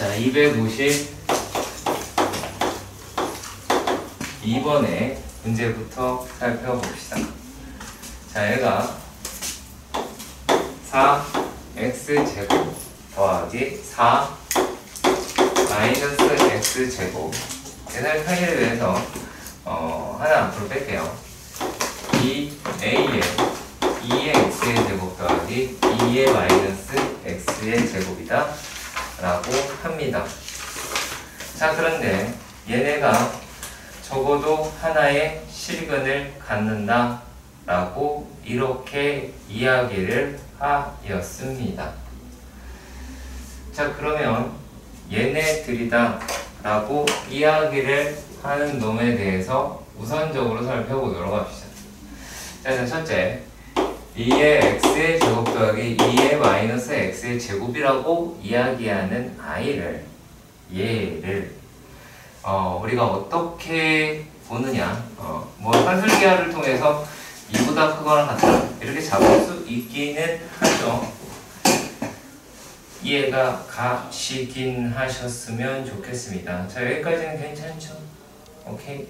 자, 252번의 문제부터 살펴봅시다. 자, 얘가 4x제곱 더하기 4 마이너스 x제곱. 얘를 편의를 위해서 하나 앞으로 뺄게요. 2a의 2의 x의 제곱 더하기 2의 마이너스 x의 제곱이다 라고 합니다. 자, 그런데 얘네가 적어도 하나의 실근을 갖는다 라고 이렇게 이야기를 하였습니다. 자, 그러면 얘네들이다 라고 이야기를 하는 놈에 대해서 우선적으로 살펴보도록 합시다. 자, 첫째, 2의 x의 제곱 더하기 2의 마이너스 x의 제곱이라고 이야기하는 아이를, 얘를 우리가 어떻게 보느냐, 뭐 산술기하를 통해서 이보다 크거나 같다 이렇게 잡을 수 있기는 하죠. 이해가 가시긴 하셨으면 좋겠습니다. 자, 여기까지는 괜찮죠? 오케이.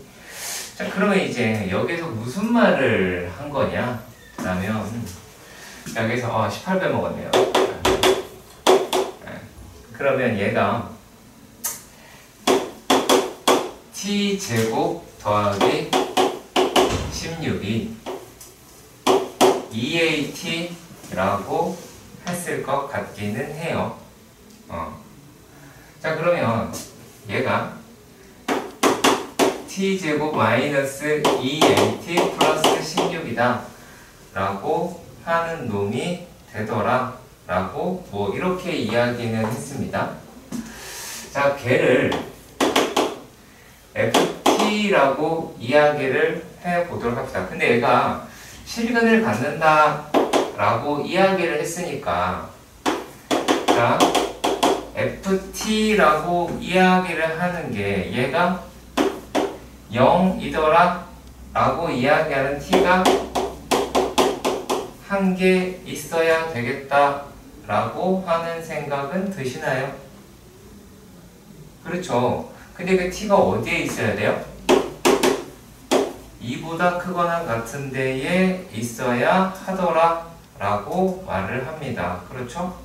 자, 그러면 이제 여기서 무슨 말을 한 거냐 라면, 여기서 18배 먹었네요. 그러면 얘가 t제곱 더하기 16이 2at라고 했을 것 같기는 해요. 자, 그러면 얘가 t제곱 마이너스 2at 플러스 16이다 라고 하는 놈이 되더라 라고 뭐 이렇게 이야기는 했습니다. 자, 걔를 ft라고 이야기를 해보도록 합시다. 근데 얘가 실근을 갖는다 라고 이야기를 했으니까, 자, ft라고 이야기를 하는 게 얘가 0이더라 라고 이야기하는 t가 한 개 있어야 되겠다 라고 하는 생각은 드시나요? 그렇죠. 근데 그 t가 어디에 있어야 돼요? 2보다 크거나 같은 데에 있어야 하더라 라고 말을 합니다. 그렇죠?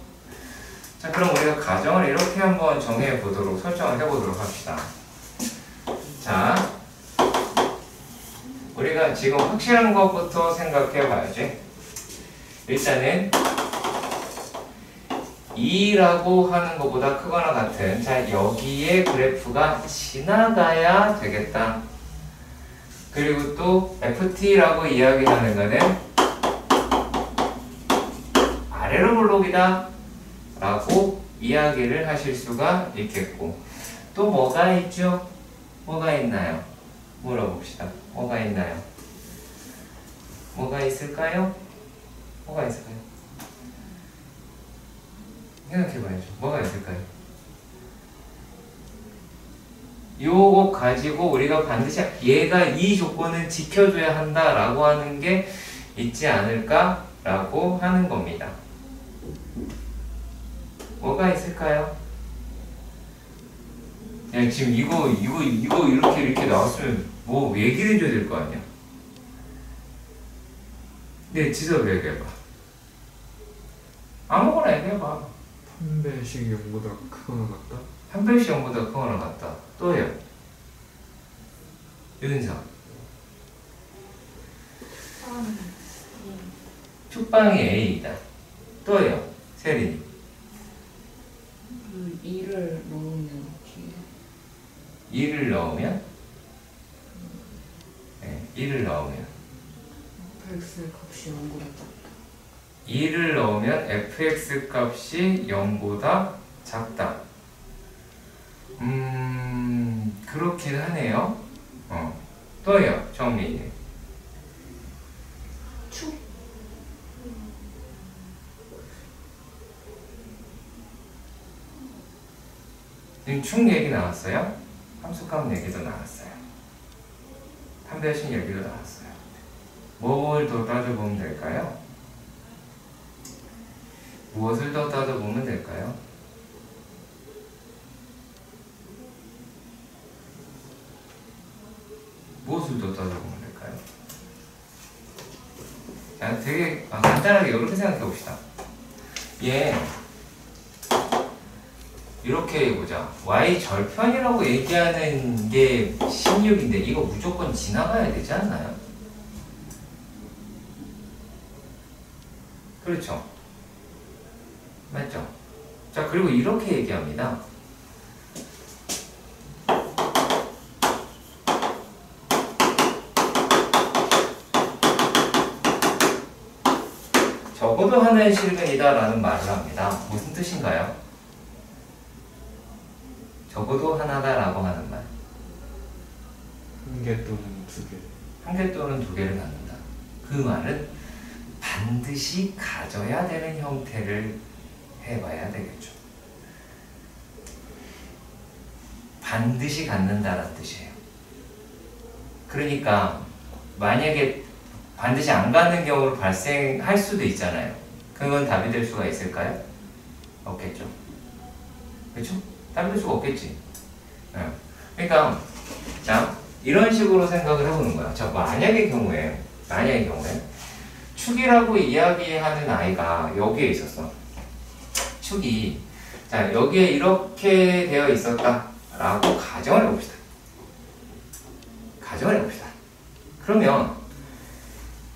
자, 그럼 우리가 가정을 이렇게 한번 정해보도록, 설정을 해보도록 합시다. 자, 우리가 지금 확실한 것부터 생각해 봐야지. 일단은 2라고 하는 것보다 크거나 같은, 자, 여기에 그래프가 지나가야 되겠다. 그리고 또 ft라고 이야기하는 거는 아래로 볼록이다 라고 이야기를 하실 수가 있겠고, 또 뭐가 있죠? 뭐가 있나요? 물어봅시다. 뭐가 있나요? 뭐가 있을까요? 뭐가 있을까요? 생각해봐야죠. 뭐가 있을까요? 요거 가지고 우리가 반드시 얘가 이 조건을 지켜줘야 한다 라고 하는 게 있지 않을까 라고 하는 겁니다. 뭐가 있을까요? 야, 지금 이거 이렇게 나왔으면 뭐 얘기를 해줘야 될 거 아니야? 네, 지섭 얘기해봐. 아무거나 얘기해봐. 한 배씩 0보다 크거나 같다? 한 배씩 0보다 크거나 같다. 또요. 윤서. 축방이 A이다. 또요. 세린이. 2를 넣으면 뒤에 2를 넣으면? 네, 2를 넣으면. fx 값이 0보다 작다. 2를 넣으면 fx 값이 0보다 작다. 그렇긴 하네요. 또요, 정민이. 축. 지금 축 얘기 나왔어요? 함수값 얘기도 나왔어요. 판별식 얘기도 나왔어요. 뭘 더 따져보면 될까요? 무엇을 더 따져보면 될까요? 무엇을 더 따져보면 될까요? 자, 되게 간단하게 이렇게 생각해 봅시다. 얘 이렇게 해보자. y 절편이라고 얘기하는 게 16인데 이거 무조건 지나가야 되지 않나요? 그렇죠? 맞죠? 자, 그리고 이렇게 얘기합니다. 적어도 하나의 실근이다 라는 말을 합니다. 무슨 뜻인가요? 적어도 하나다라고 하는 말. 한 개 또는 두 개. 한 개 또는 두 개를 갖는다. 그 말은 반드시 가져야 되는 형태를 해봐야 되겠죠. 반드시 갖는다라는 뜻이에요. 그러니까 만약에 반드시 안 갖는 경우로 발생할 수도 있잖아요. 그건 답이 될 수가 있을까요? 없겠죠. 그렇죠? 답이 될 수가 없겠지. 그러니까 자, 이런 식으로 생각을 해보는 거야. 자, 만약의 경우에 축이라고 이야기하는 아이가 여기에 있었어. 축이 자, 여기에 이렇게 되어 있었다 라고 가정을 해봅시다. 그러면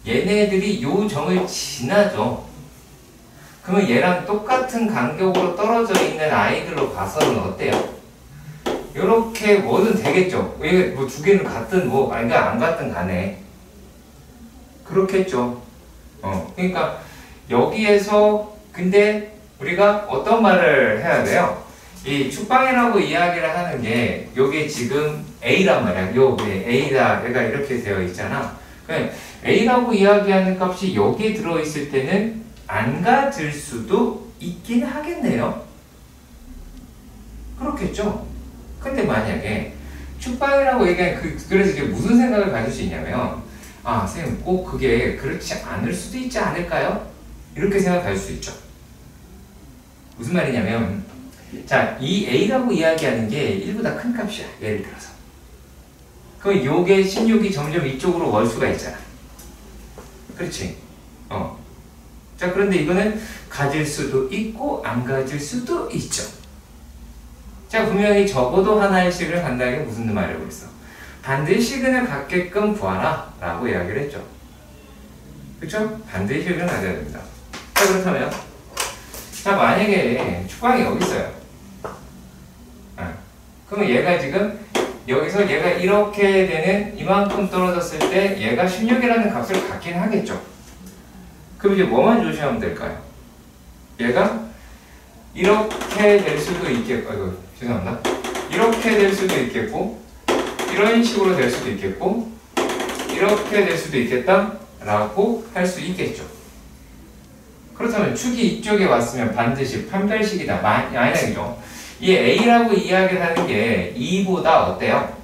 얘네들이 요 점을 지나죠. 그러면 얘랑 똑같은 간격으로 떨어져 있는 아이들로 봐서는 어때요? 요렇게 뭐든 되겠죠. 왜 뭐 두 개는 같든 뭐 아니가 안 같든 간에 그렇겠죠. 그러니까 여기에서 근데 우리가 어떤 말을 해야 돼요? 이 축방이라고 이야기를 하는 게 여기 지금 A란 말이야. 요 A다 얘가 이렇게 되어 있잖아. 그러니까 A라고 이야기하는 값이 여기에 들어있을 때는 안 가질 수도 있긴 하겠네요. 그렇겠죠? 근데 만약에 축방이라고 얘기하는 그래서 이게 무슨 생각을 가질 수 있냐면 아, 선생님 꼭 그게 그렇지 않을 수도 있지 않을까요? 이렇게 생각할 수 있죠. 무슨 말이냐면 자, 이 A라고 이야기하는 게 1보다 큰 값이야. 예를 들어서. 그럼 요게 16이 점점 이쪽으로 올 수가 있잖아. 그렇지? 자, 그런데 이거는 가질 수도 있고 안 가질 수도 있죠. 자, 분명히 적어도 하나의 식을 간다는 게 무슨 말이라고 했어? 반드시 식을 갖게끔 구하라 라고 이야기를 했죠. 그쵸? 반드시 식을 가져야 됩니다. 자, 그렇다면 자, 만약에 축방이 여기 있어요. 그러면 얘가 지금 여기서 얘가 이렇게 되는 이만큼 떨어졌을 때 얘가 16이라는 값을 갖긴 하겠죠. 그럼 이제 뭐만 조심하면 될까요? 얘가 이렇게 될 수도 있겠고, 아이고, 죄송합니다. 이렇게 될 수도 있겠고, 이런 식으로 될 수도 있겠고, 이렇게 될 수도 있겠다 라고 할 수 있겠죠. 그렇다면 축이 이쪽에 왔으면 반드시 판별식이다. 만약이죠. 이 A라고 이야기를 하는 게 2보다 어때요?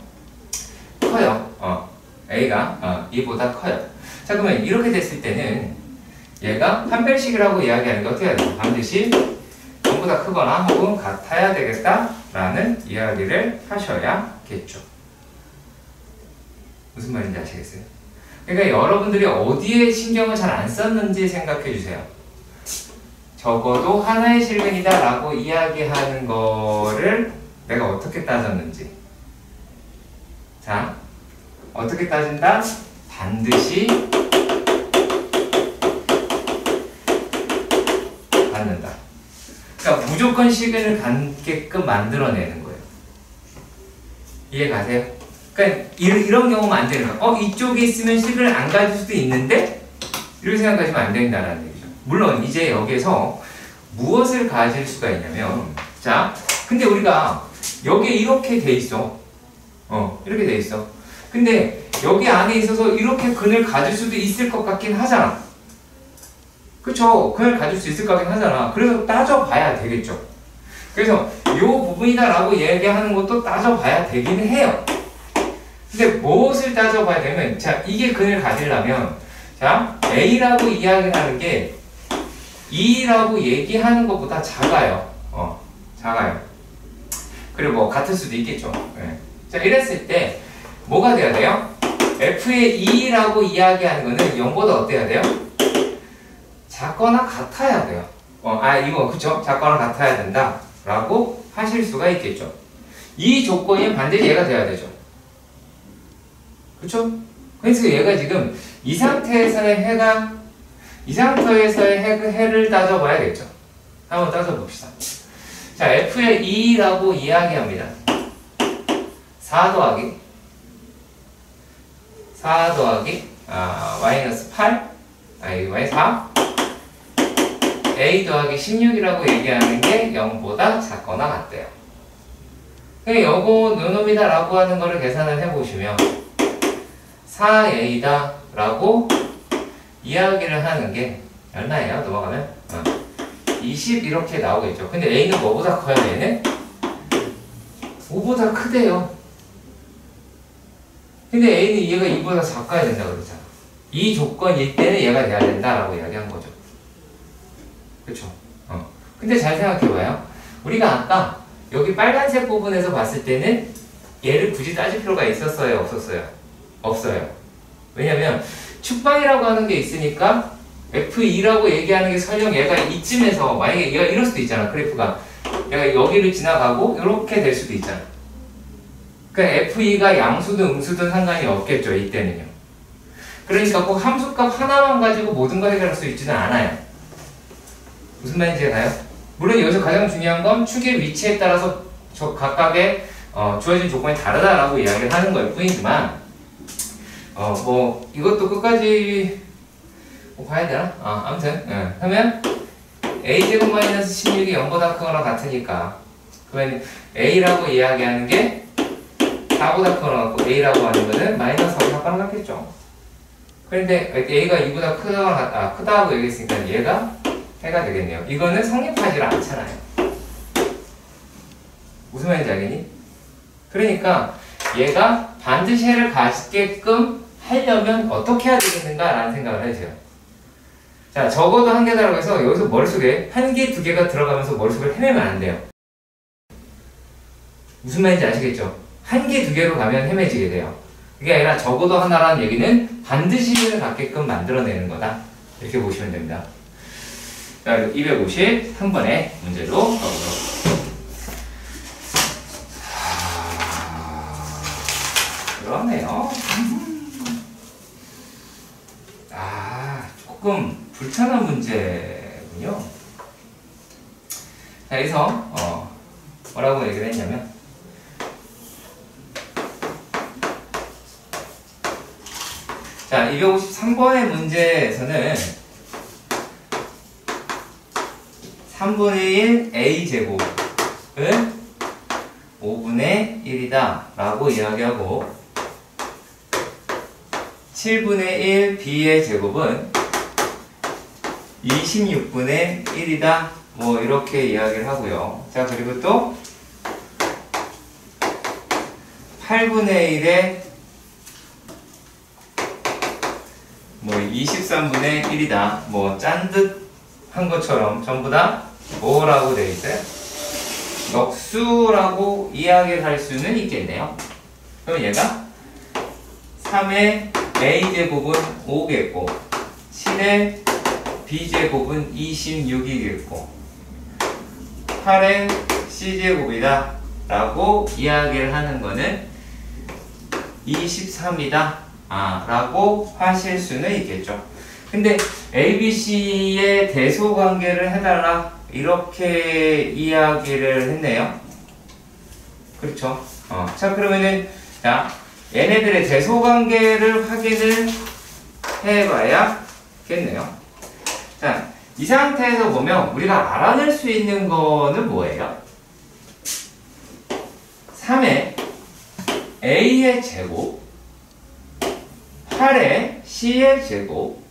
커요. A가 2보다 커요. 자, 그러면 이렇게 됐을 때는 얘가 판별식이라고 이야기하는 게 어떻게 해야 돼요? 반드시 0보다 크거나 혹은 같아야 되겠다라는 이야기를 하셔야겠죠. 무슨 말인지 아시겠어요? 그러니까 여러분들이 어디에 신경을 잘 안 썼는지 생각해 주세요. 적어도 하나의 실근이다 라고 이야기하는 거를 내가 어떻게 따졌는지. 자, 어떻게 따진다? 반드시 갖는다. 그러니까 무조건 실근을 갖게끔 만들어내는 거예요. 이해 가세요? 그러니까 이런 경우면 안 되는 거야. 이쪽에 있으면 실근을 안 가질 수도 있는데 이렇게 생각하시면 안 된다는 얘기죠. 물론 이제 여기에서 무엇을 가질 수가 있냐면 자, 근데 우리가 여기에 이렇게 돼 있어. 이렇게 돼 있어. 근데 여기 안에 있어서 이렇게 근을 가질 수도 있을 것 같긴 하잖아. 그쵸? 근을 가질 수 있을 것 같긴 하잖아. 그래서 따져봐야 되겠죠. 그래서 이 부분이다 라고 얘기하는 것도 따져봐야 되기는 해요. 근데 무엇을 따져봐야 되면 자, 이게 근을 가지려면 자, A라고 이야기하는 게 2라고 얘기하는 것보다 작아요. 작아요. 그리고 뭐 같을 수도 있겠죠. 네. 자, 이랬을 때 뭐가 돼야 돼요? f의 2라고 이야기하는 거는 0보다 어때야 돼요? 작거나 같아야 돼요. 이거 그쵸? 작거나 같아야 된다 라고 하실 수가 있겠죠. 이 조건이 반드시 얘가 돼야 되죠. 그쵸? 그래서 얘가 지금 이 상태에서의 해를 따져봐야겠죠. 한번 따져봅시다. 자, f의 2라고 이야기합니다. 4 더하기 마이너스 8 마이너스 4 a 더하기 16이라고 얘기하는 게 0보다 작거나 같대요. 그냥 요거 요놈이다 라고 하는 거를 계산을 해보시면 4a다 라고 이야기를 하는 게 얼마예요? 넘어가면 20 이렇게 나오겠죠. 근데 a는 뭐보다 커요? 얘는 5보다 크대요. 근데 a는 얘가 2보다 작아야 된다 그러잖아. 이 조건일 때는 얘가 돼야 된다라고 이야기한 거죠. 그쵸? 근데 잘 생각해봐요. 우리가 아까 여기 빨간색 부분에서 봤을 때는 얘를 굳이 따질 필요가 있었어요? 없었어요? 없어요. 왜냐면 축방이라고 하는 게 있으니까 F2라고 얘기하는 게 설령 얘가 이쯤에서 만약에 얘가 이럴 수도 있잖아. 그래프가 얘가 여기를 지나가고 이렇게 될 수도 있잖아. 그러니까 F2가 양수든 음수든 상관이 없겠죠. 이때는요. 그러니까 꼭 함수값 하나만 가지고 모든 걸 해결할 수 있지는 않아요. 무슨 말인지 가요? 물론 여기서 가장 중요한 건 축의 위치에 따라서 저 각각의 주어진 조건이 다르다라고 이야기를 하는 걸 뿐이지만 뭐 이것도 끝까지 봐야 되나? 아무튼 그러면 a제곱 마이너스 16이 0보다 크거나 같으니까 그러면 a라고 이야기하는 게 4보다 크거나 같고 a라고 하는 거는 마이너스 4보다 크거나 같겠죠. 그런데 a가 2보다 크다고 얘기했으니까 얘가 해가 되겠네요. 이거는 성립하지 않잖아요. 무슨 말인지 알겠니? 그러니까 얘가 반드시 해를 갖게끔 하려면 어떻게 해야 되겠는가 라는 생각을 해주세요. 자, 적어도 한 개다라고 해서 여기서 머릿속에 한 개, 두 개가 들어가면서 머릿속을 헤매면 안 돼요. 무슨 말인지 아시겠죠? 한 개, 두 개로 가면 헤매지게 돼요. 그게 아니라 적어도 하나라는 얘기는 반드시 해를 갖게끔 만들어내는 거다. 이렇게 보시면 됩니다. 자, 253번의 문제로 가보도록. 그러네요. 조금 불편한 문제군요. 자, 여기서 뭐라고 얘기를 했냐면 자, 253번의 문제에서는 3분의 1 a제곱은 5분의 1이다 라고 이야기하고 7분의 1 b의 제곱은 26분의 1이다 뭐 이렇게 이야기를 하고요. 자, 그리고 또 8분의 1에 뭐 23분의 1이다 뭐 짠 듯 한 것처럼 전부 다 뭐라고 되어 있어요? 넉수라고 이야기를 할 수는 있겠네요. 그럼 얘가 3의 a제곱은 5겠고 7의 b제곱은 26이겠고 8의 c제곱이다 라고 이야기를 하는 거는 23이다 라고 하실 수는 있겠죠. 근데 ABC의 대소관계를 해달라 이렇게 이야기를 했네요. 그렇죠. 자, 그러면은 자, 얘네들의 대소관계를 확인을 해봐야겠네요. 자, 이 상태에서 보면 우리가 알아낼 수 있는 거는 뭐예요? 3의 a의 제곱 8의 c의 제곱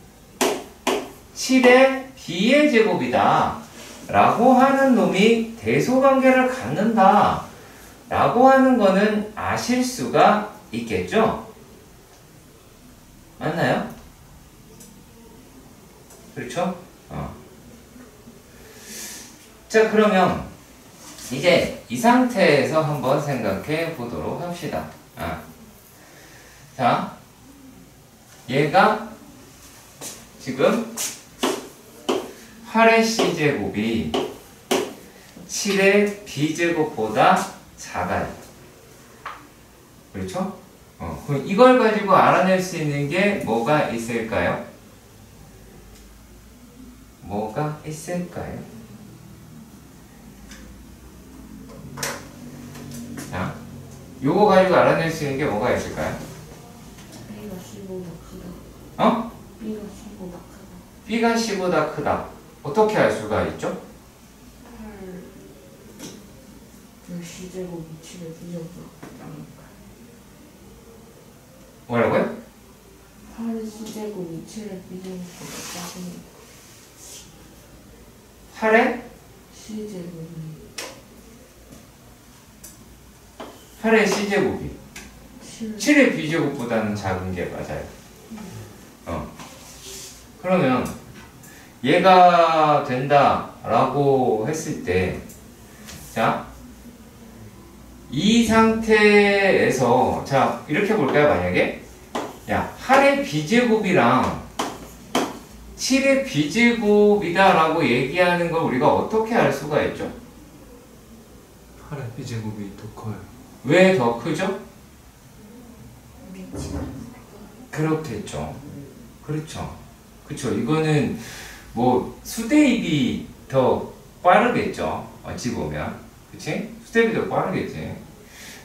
7의 b의 제곱이다 라고 하는 놈이 대소관계를 갖는다 라고 하는 거는 아실 수가 있겠죠? 맞나요? 그렇죠? 자, 그러면 이제 이 상태에서 한번 생각해 보도록 합시다. 자, 얘가 지금 8의 C제곱이 7의 B제곱보다 작아요. 그렇죠? 그럼 이걸 가지고 알아낼 수 있는 게 뭐가 있을까요? 뭐가 있을까요? 자, 요거 가지고 알아낼 수 있는 게 뭐가 있을까요? B가 C보다 크다. 어? B가 C보다 크다. B가 C보다 크다. 어떻게 알 수가 있죠? 8 C제곱이 7의 B제곱보다 작으니까. 뭐라고요? 8 C제곱이 7의 B제곱보다 작으니까. 8의 C제곱이 C제곱이 7 7의 B제곱보다는 작은 게 맞아요. 그러면 얘가 된다라고 했을 때, 자, 이 상태에서, 자, 이렇게 볼까요, 만약에? 야, 8의 B제곱이랑 7의 B제곱이다라고 얘기하는 걸 우리가 어떻게 알 수가 있죠? 8의 B제곱이 더 커요. 왜 더 크죠? 위치가 그렇겠죠. 그렇죠. 그렇죠. 이거는 뭐 수대입이 더 빠르겠죠. 어찌 보면. 그치? 수대입이 더 빠르겠지.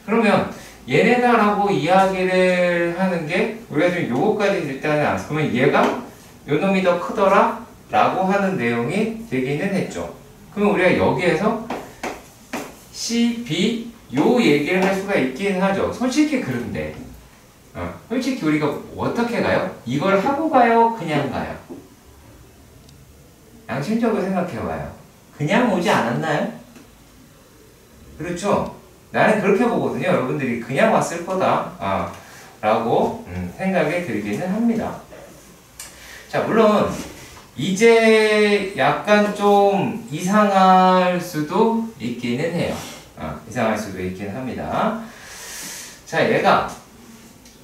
그러면 얘네다라고 이야기를 하는 게 우리가 지금 요거까지 일단은 안 그러면 얘가 요 놈이 더 크더라 라고 하는 내용이 되기는 했죠. 그러면 우리가 여기에서 C, B 요 얘기를 할 수가 있긴 하죠. 솔직히 그런데 솔직히 우리가 어떻게 가요? 이걸 하고 가요? 그냥 가요? 양심적으로 생각해봐요. 그냥 오지 않았나요? 그렇죠? 나는 그렇게 보거든요. 여러분들이 그냥 왔을 거다 라고 생각이 들기는 합니다. 자, 물론 이제 약간 좀 이상할 수도 있기는 해요. 이상할 수도 있긴 합니다. 자, 얘가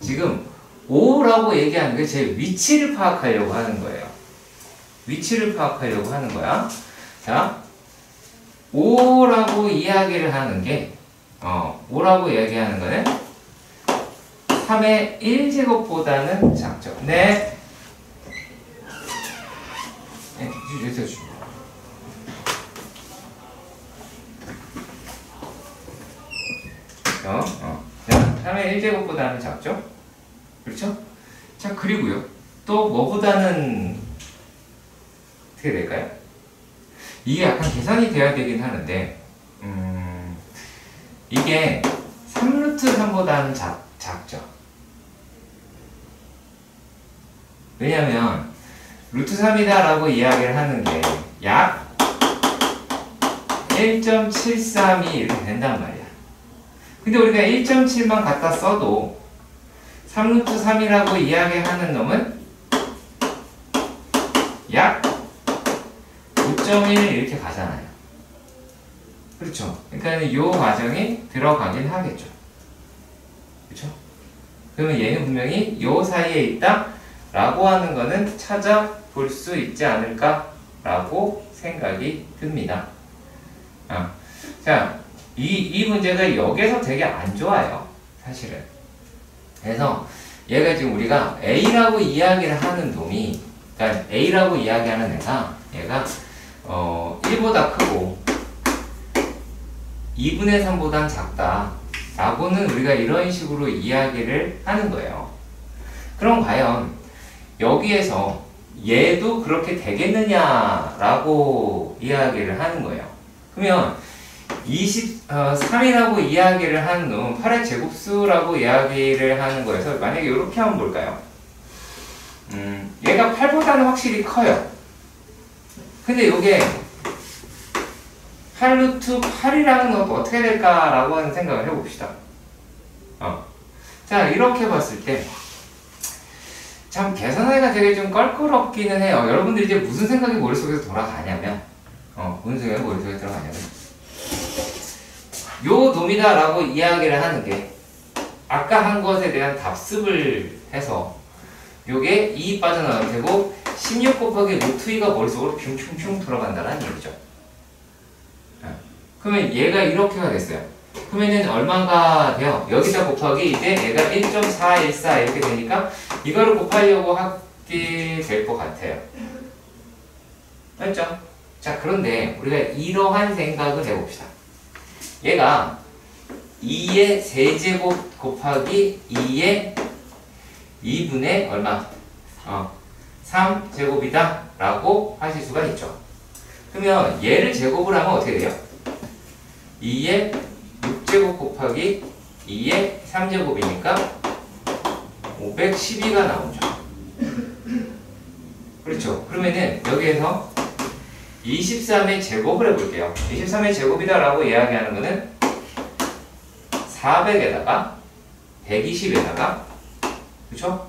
지금 5라고 얘기하는 게 제 위치를 파악하려고 하는 거예요. 위치를 파악하려고 하는 거야. 자, 5라고 이야기를 하는 게 5라고 얘기하는 거는 3의 1제곱보다는 작죠. 네. 네, 여기서 주. 자, 3의 1제곱보다는 작죠? 그렇죠? 자, 그리고요. 또 뭐보다는 어떻게 될까요? 이게 약간 계산이 돼야 되긴 하는데 이게 3루트 3보다는 작죠. 왜냐면 루트 3이다 라고 이야기를 하는 게 약 1.73이 이렇게 된단 말이야. 근데 우리가 1.7만 갖다 써도 3루트 3이라고 이야기하는 놈은 약 5.1 이렇게 가잖아요. 그렇죠? 그러니까 이 과정이 들어가긴 하겠죠. 그렇죠? 그러면 얘는 분명히 이 사이에 있다 라고 하는 거는 찾아볼 수 있지 않을까 라고 생각이 듭니다. 자, 이 문제가 여기서 되게 안 좋아요. 사실은. 그래서 얘가 지금 우리가 A라고 이야기를 하는 놈이, 그러니까 A라고 이야기하는 얘가 1보다 크고 2분의 3보단 작다 라고는 우리가 이런 식으로 이야기를 하는 거예요. 그럼 과연 여기에서 얘도 그렇게 되겠느냐 라고 이야기를 하는 거예요. 그러면 23이라고 이야기를 하는 놈은 8의 제곱수라고 이야기를 하는 거여서 만약에 이렇게 한번 볼까요? 얘가 8보다는 확실히 커요. 근데 이게 8루트 8이라는 건 어떻게 될까라고 하는 생각을 해봅시다. 자, 이렇게 봤을 때 참 계산하기가 되게 좀 껄끄럽기는 해요. 여러분들이 이제 무슨 생각이 머릿속에서 돌아가냐면 무슨 생각이 머릿속에 들어가냐면 요 놈이다 라고 이야기를 하는 게 아까 한 것에 대한 답습을 해서 요게 2 빠져나갈 테고 16 곱하기 루트 2가 머릿속으로 슝슝슝 돌아간다는 얘기죠. 그러면 얘가 이렇게가 됐어요. 그러면은 얼마가 돼요? 여기다 곱하기 이제 얘가 1.414 이렇게 되니까 이거를 곱하려고 하게 될 것 같아요. 맞죠? 자, 그런데 우리가 이러한 생각을 해봅시다. 얘가 2의 세제곱 곱하기 2의 2분의 얼마? 3제곱이다 라고 하실 수가 있죠. 그러면 얘를 제곱을 하면 어떻게 돼요? 2의 6제곱 곱하기 2의 3제곱이니까 512가 나오죠. 그렇죠. 그러면은 여기에서 23의 제곱을 해볼게요. 23의 제곱이다 라고 이야기하는 거는 400에다가 120에다가 그쵸?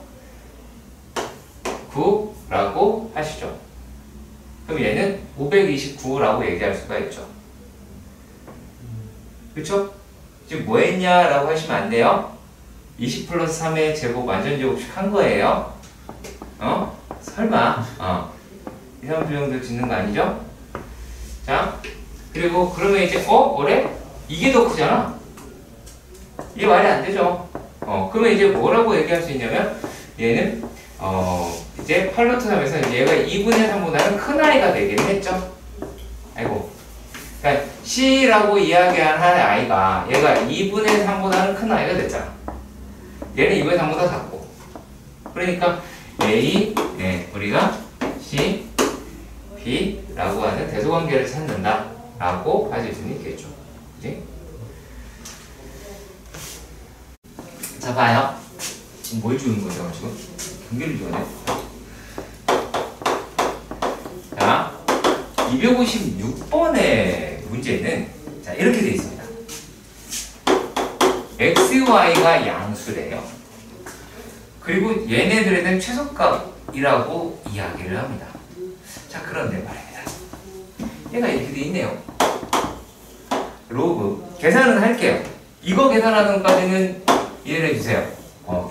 9라고 하시죠. 그럼 얘는 529라고 얘기할 수가 있죠. 그쵸? 지금 뭐 했냐라고 하시면 안 돼요. 20 플러스 3의 제곱 완전 제곱씩 한 거예요. 설마 2, 3주 정도 짓는 거 아니죠? 자, 그리고 그러면 이제 그래? 이게 더 크잖아. 이게 말이 안 되죠. 그러면 이제 뭐라고 얘기할 수 있냐면 얘는 이제 8루트 3에서 얘가 2분의 3보다는 큰 아이가 되기는 했죠. 아이고. 그러니까 C라고 이야기한 아이가 얘가 2분의 3보다는 큰 아이가 됐잖아. 얘는 2분의 3보다 작고. 그러니까 A, 우리가 C, B라고 하는 대소관계를 찾는다 라고 하실 수는 있겠죠. 그치? 자, 봐요. 뭘 주는 거죠, 지금? 경계를 주네. 자, 256번의 문제는 자, 이렇게 되어 있습니다. x, y가 양수래요. 그리고 얘네들에 대한 최소값이라고 이야기를 합니다. 자, 그런데 말입니다. 얘가 이렇게 되어 있네요. 로그 계산은 할게요. 이거 계산하는 것까지는 이해를 해주세요.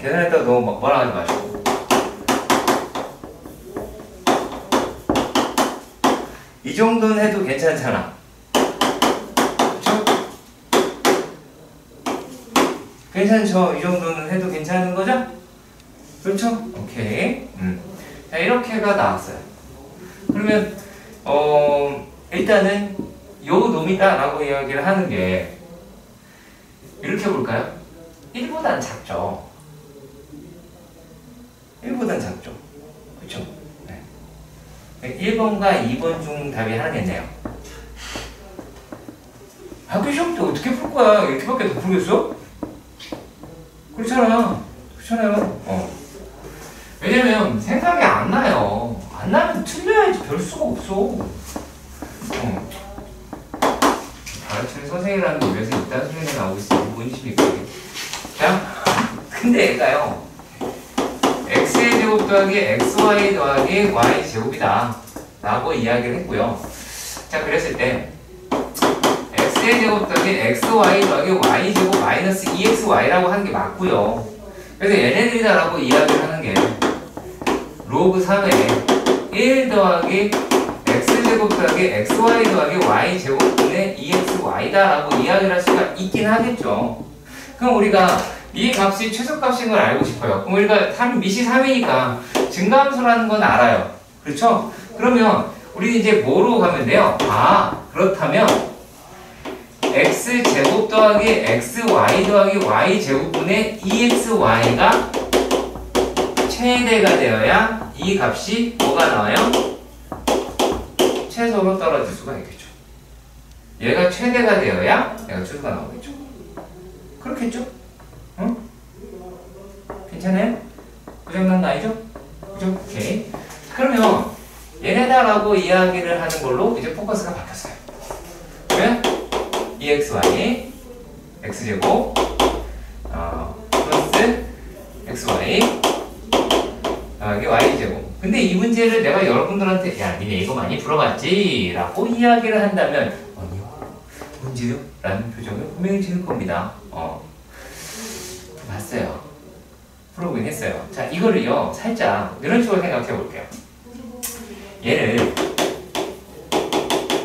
계산했다가 너무 뭐라 하지 마시고. 이 정도는 해도 괜찮잖아. 그쵸? 괜찮죠? 이 정도는 해도 괜찮은 거죠? 그렇죠? 오케이. 자, 이렇게가 나왔어요. 그러면 일단은 요 놈이다 라고 이야기를 하는 게 이렇게 볼까요? 1보단 작죠. 1보단 작죠. 그쵸? 네. 1번과 2번 중 답이 하나겠네요. 학교 시험 때 어떻게 풀 거야? 이렇게밖에 더 풀겠어? 그렇잖아. 그렇잖아요. 왜냐면 생각이 안 나요. 안 나면 틀려야지 별 수가 없어. 가르치는 선생이라는 게 위해서 이딴 소리가 나오고 있으면 뭔 짓입니까? 자, 근데 얘가요. x의 제곱 더하기 xy 더하기 y 제곱이다 라고 이야기를 했고요. 자, 그랬을 때 x의 제곱 더하기 xy 더하기 y 제곱 마이너스 2xy라고 하는 게 맞고요. 그래서 얘네들이다 라고 이야기를 하는 게 로그 3에 1 더하기 x제곱 더하기 xy 더하기 y 제곱분의 2xy다 라고 이야기를 할 수가 있긴 하겠죠. 그럼 우리가 이 값이 최소값인 걸 알고 싶어요. 그럼 우리가 미시 3이니까 증가함수라는 건 알아요. 그렇죠? 그러면 우리 이제 뭐로 가면 돼요? 그렇다면 x제곱 더하기 xy 더하기 y 제곱분의 2xy가 최대가 되어야 이 값이 뭐가 나와요? 최소로 떨어질 수가 있겠죠. 얘가 최대가 되어야 얘가 최소가 나오겠죠. 그렇겠죠? 응? 괜찮아요? 그 정도는 아니죠? 그죠? 오케이. 그러면 얘네다라고 이야기를 하는 걸로 이제 포커스가 바뀌었어요. 그러면 2xy x제곱 플러스 xy 더하기 y제곱. 근데 이 문제를 내가 여러분들한테 야 니네 이거 많이 풀어봤지? 라고 이야기를 한다면 아니요 문제요? 라는 표정을 분명히 지을 겁니다. 봤어요. 풀어보긴 했어요. 자, 이거를요, 살짝 이런 식으로 생각해 볼게요. 얘를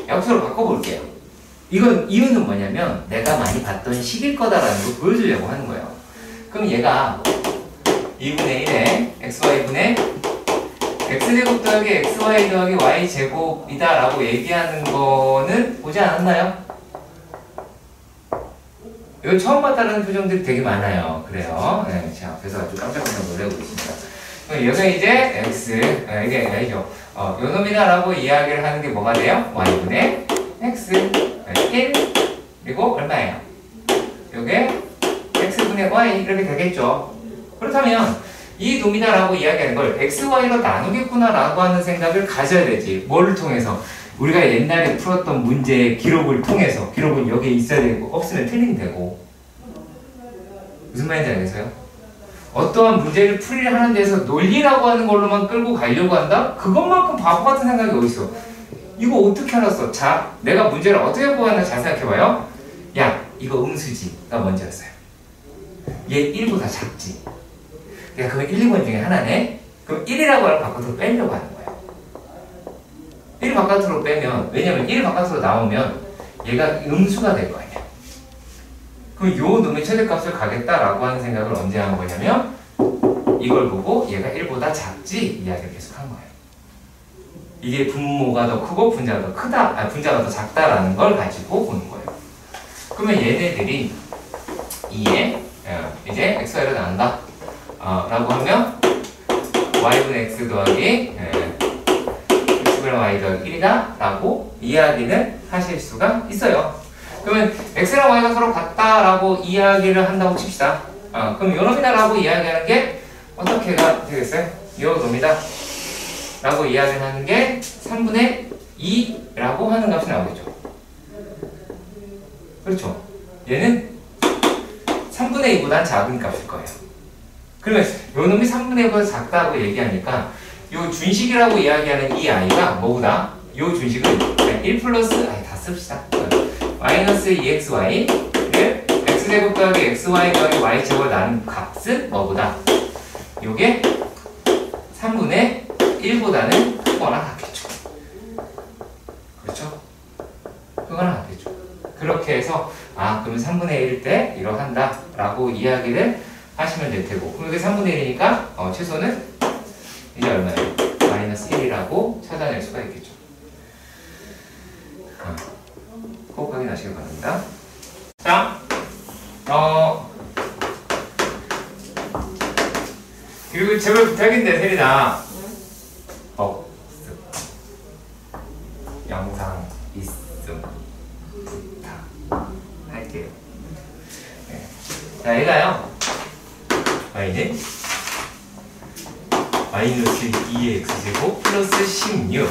역수로 바꿔볼게요. 이유는 뭐냐면 내가 많이 봤던 식일 거다라는 걸 보여주려고 하는 거예요. 그럼 얘가 2분의 1에 xy분의 x제곱 더하기 xy 더하기 y제곱이다 라고 얘기하는 거는 보지 않았나요? 이거 처음 봤다는 표정들이 되게 많아요. 그래요. 네, 제 앞에서 아주 깜짝깜짝 놀라고 있습니다. 여기서 이제 x, 이게 아니죠. 요 놈이다 라고 이야기를 하는 게 뭐가 돼요? y분의 x 1 그리고 얼마예요? 요게 x분의 y 이렇게 되겠죠. 그렇다면 이 놈이다 라고 이야기하는 걸 xy로 나누겠구나 라고 하는 생각을 가져야 되지. 뭐를 통해서? 우리가 옛날에 풀었던 문제의 기록을 통해서. 기록은 여기에 있어야 되고 없으면 틀리면 되고. 무슨 말인지 알겠어요? 어떠한 문제를 풀이를 하는 데서 논리라고 하는 걸로만 끌고 가려고 한다? 그것만큼 바보 같은 생각이 어딨어? 이거 어떻게 알았어? 자, 내가 문제를 어떻게 보았나 잘 생각해봐요. 야, 이거 음수지가 먼저였어요. 얘 1보다 작지. 야, 그럼 1, 2번 중에 하나네? 그럼 1이라고 하는 바깥으로 빼려고 하는 거예요. 1 바깥으로 빼면, 왜냐면 1 바깥으로 나오면 얘가 음수가 될 거 아니야. 그럼 요 놈의 최대값을 가겠다라고 하는 생각을 언제 한 거냐면 이걸 보고 얘가 1보다 작지 이야기를 계속 한 거예요. 이게 분모가 더 크고 분자가 더 크다, 분자가 더 작다라는 걸 가지고 보는 거예요. 그러면 얘네들이 2에 이제 xy로 나온다 라고 하면 y분의 x 더하기 x분의 y 더하기 1이다 라고 이야기는 하실 수가 있어요. 그러면 x랑 y가 서로 같다라고 이야기를 한다고 칩시다. 그럼 요 놈이다 라고 이야기하는 게 어떻게가 되겠어요? 요 놈이다 라고 이야기를 하는 게 3분의 2라고 하는 값이 나오겠죠. 그렇죠. 얘는 3분의 2보단 작은 값일 거예요. 그러면 요 놈이 3분의 2보다 작다고 얘기하니까 요 준식이라고 이야기하는 이 아이가 뭐보다 요 준식은 1 플러스 다 씁시다. 마이너스 2xy를 x제곱 더하기 xy 더하기 y제곱을 나눈 값은 뭐보다? 요게 3분의 1보다는 크거나 같겠죠. 그렇죠? 크거나 같겠죠. 그렇게 해서 그러면 3분의 1일 때 이러한다 라고 이야기를 하시면 될 테고, 그럼 이게 3분의 1이니까 최소는 이제 얼마예요? 마이너스 1이라고 찾아낼 수가 있겠죠. 꼭 확인하시길 바랍니다. 자, 그리고 제발 부탁인데 세린아, 영상 있음 부탁할게요. 네. 자, 얘가요, y는 마이너스 2의 x제곱 플러스 16,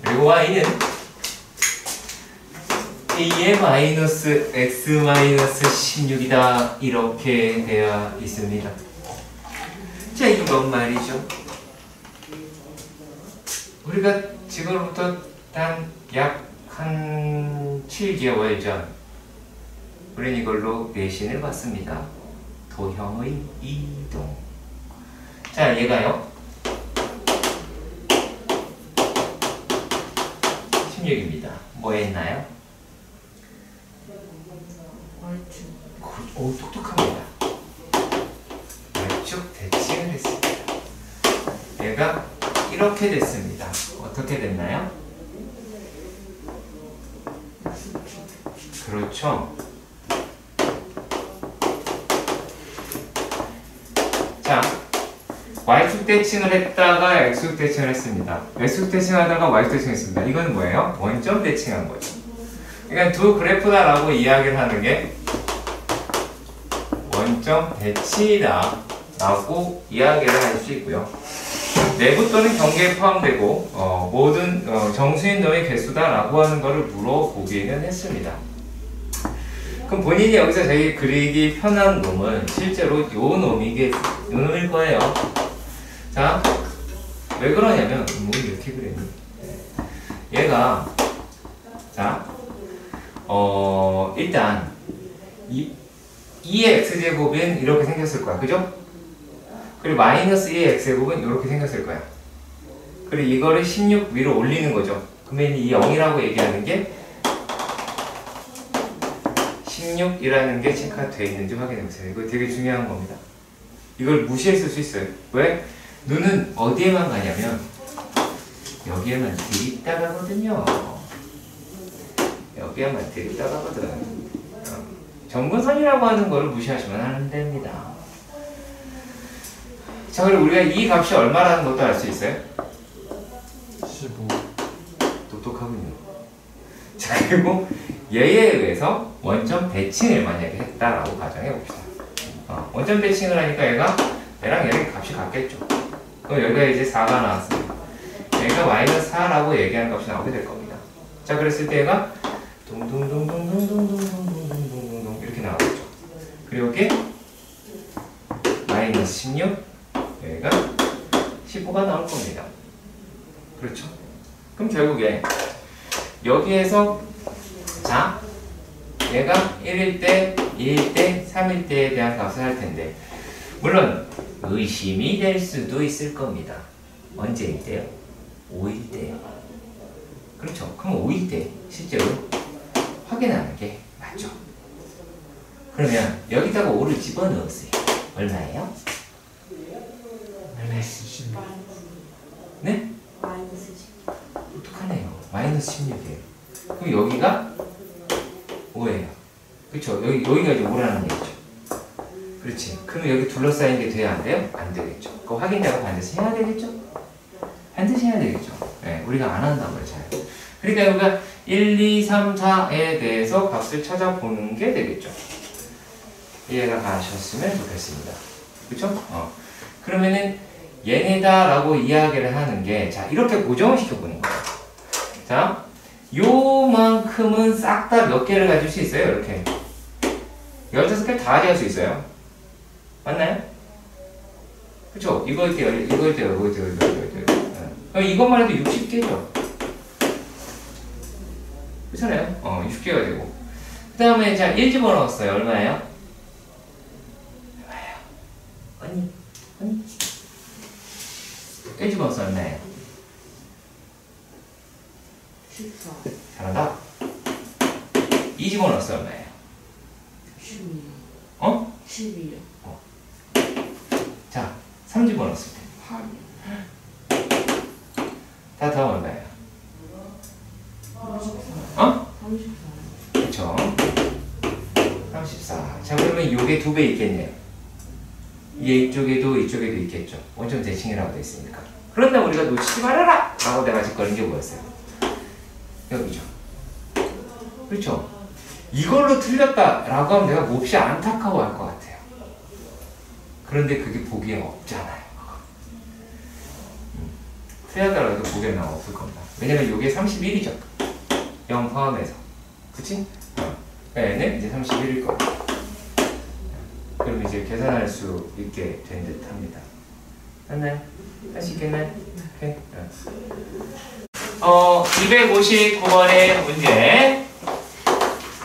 그리고 y는 a의 마이너스 x 마이너스 16이다 이렇게 되어 있습니다. 자, 이건 말이죠. 우리가 지금부터 약 한 7개월 전 우리는 이걸로 내신을 봤습니다. 도형의 이동. 자, 얘가요 16입니다. 뭐 했나요? 오, 똑똑합니다. Y축 대칭을 했습니다. 얘가 이렇게 됐습니다. 어떻게 됐나요? 그렇죠. 자, Y축 대칭을 했다가 X축 대칭을 했습니다. X축 대칭하다가 Y축 대칭했습니다. 이건 뭐예요? 원점 대칭한 거죠. 그러니까 두 그래프다라고 이야기를 하는 게 원점 대칭이다 라고 이야기를 할 수 있고요. 내부 또는 경계에 포함되고 모든 정수인 놈의 개수다 라고 하는 것을 물어보기는 했습니다. 그럼 본인이 여기서 자기 그리기 편한 놈은 실제로 요 놈일 거예요. 자, 왜 그러냐면 뭐 이렇게 그랬니? 얘가 자, 일단 2의 x제곱은 이렇게 생겼을 거야. 그죠? 그리고 마이너스 2의 x제곱은 이렇게 생겼을 거야. 그리고 이거를 16 위로 올리는 거죠. 그러면 이 0이라고 얘기하는 게 16이라는 게 체크가 되어 있는지 확인해 보세요. 이거 되게 중요한 겁니다. 이걸 무시했을 수 있어요. 왜? 눈은 어디에만 가냐면 여기에만 들이다 가거든요. 여기에만 들이다 가거든. 점근선이라고 하는 거를 무시하시면 안 됩니다. 자, 그리고 우리가 이 값이 얼마라는 것도 알 수 있어요? 15. 똑똑하군요. 자, 그리고 얘에 의해서 원점 대칭을 만약에 했다라고 가정해 봅시다. 원점 대칭을 하니까 얘가 얘랑 얘랑 값이 같겠죠. 그럼 여기가 이제 4가 나왔습니다. 얘가 마이너스 4라고 얘기하는 값이 나오게 될 겁니다. 자, 그랬을 때 얘가 동동동동동동동동동동동동 이렇게 나오겠죠. 그리고 여기 마이너스 16, 여기가 15가 나올 겁니다. 그렇죠? 그럼 결국에 여기에서 자, 얘가 1일 때, 2일 때, 3일 때에 대한 값을 할 텐데 물론 의심이 될 수도 있을 겁니다. 언제일 때요? 5일 때요. 그렇죠? 그럼 5일 때 실제로 확인하는 게 맞죠. 그러면 여기다가 5를 집어넣었어요. 얼마예요? 얼마예요? 16. 네? 마이너스 10. 어떡하네요. 마이너스 16이에요. 그럼 여기가 5예요. 그쵸? 여기가 이제 5라는 얘기죠. 그렇지. 그럼 여기 둘러싸인 게 돼야 안 돼요? 안 되겠죠. 그 확인 작업 반드시 해야 되겠죠? 반드시 해야 되겠죠. 네, 우리가 안 한단 말이에요. 잘. 그러니까 여기가 1, 2, 3, 4에 대해서 값을 찾아보는 게 되겠죠. 이해가 가셨으면 좋겠습니다. 그쵸? 그러면은 얘네다라고 이야기를 하는 게, 자, 이렇게 고정을 시켜보는 거예요. 자, 요만큼은 싹 다 몇 개를 가질 수 있어요? 이렇게 15개 다 가져갈 수 있어요. 맞나요? 그쵸? 이거일 때, 이거일 때, 이거일 때, 이거일 때, 이거일 때. 그럼 이것만 해도 60개죠. 그렇잖아요? 60개가 되고. 그 다음에 자, 1 집어넣었어요. 얼마예요? 얼마예요? 아니 1 집어넣었어. 얼마예요? 14. 잘한다. 2 집어넣었어. 얼마예요? 12요. 12요. 자, 3 집어넣었을 때 8이요. 다 더하면 얼마예요? 34. 34. 그쵸? 34. 자, 그러면 요게 2배 있겠네요. 이쪽에도 이쪽에도 있겠죠. 원점 대칭이라고 되어 있으니까. 그런데 우리가 놓치지 말아라! 라고 내가 짓거린 게 뭐였어요? 여기죠. 그렇죠? 이걸로 틀렸다라고 하면 내가 몹시 안타까워할 것 같아요. 그런데 그게 보기엔 없잖아요. 틀렸다라고 해도 보기엔 없을 겁니다. 왜냐면 이게 31이죠. 0 포함해서. 그치? 얘는 이제 31일 거예요. 그럼 이제 계산할 수 있게 된 듯 합니다. 맞나요? 할 수 있겠나요? 오케이. 259번의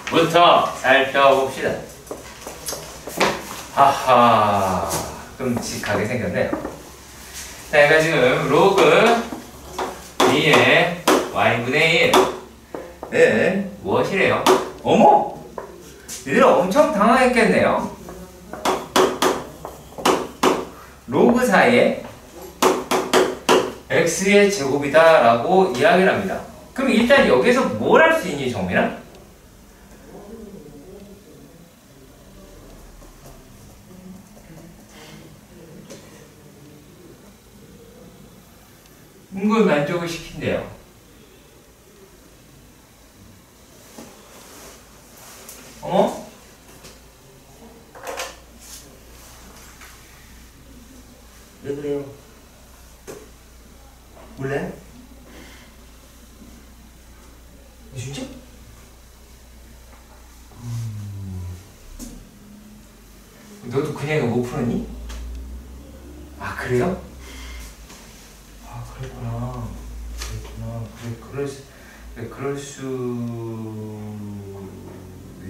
문제부터 살펴봅시다. 하하, 끔찍하게 생겼네요. 자, 얘가 지금 로그 2의 y분의 1은 무엇이래요? 어머! 얘들 엄청 당황했겠네요. 로그 4의 x의 제곱이다 라고 이야기를 합니다. 그럼 일단 여기서 뭘 할 수 있니, 정민아? 이걸 만족을 시킨대요. 어머? 왜 그래요? 몰라요? 진짜? 너도 그냥 이거 못 풀었니? 아, 그래요? 아, 그랬구나. 그럴 수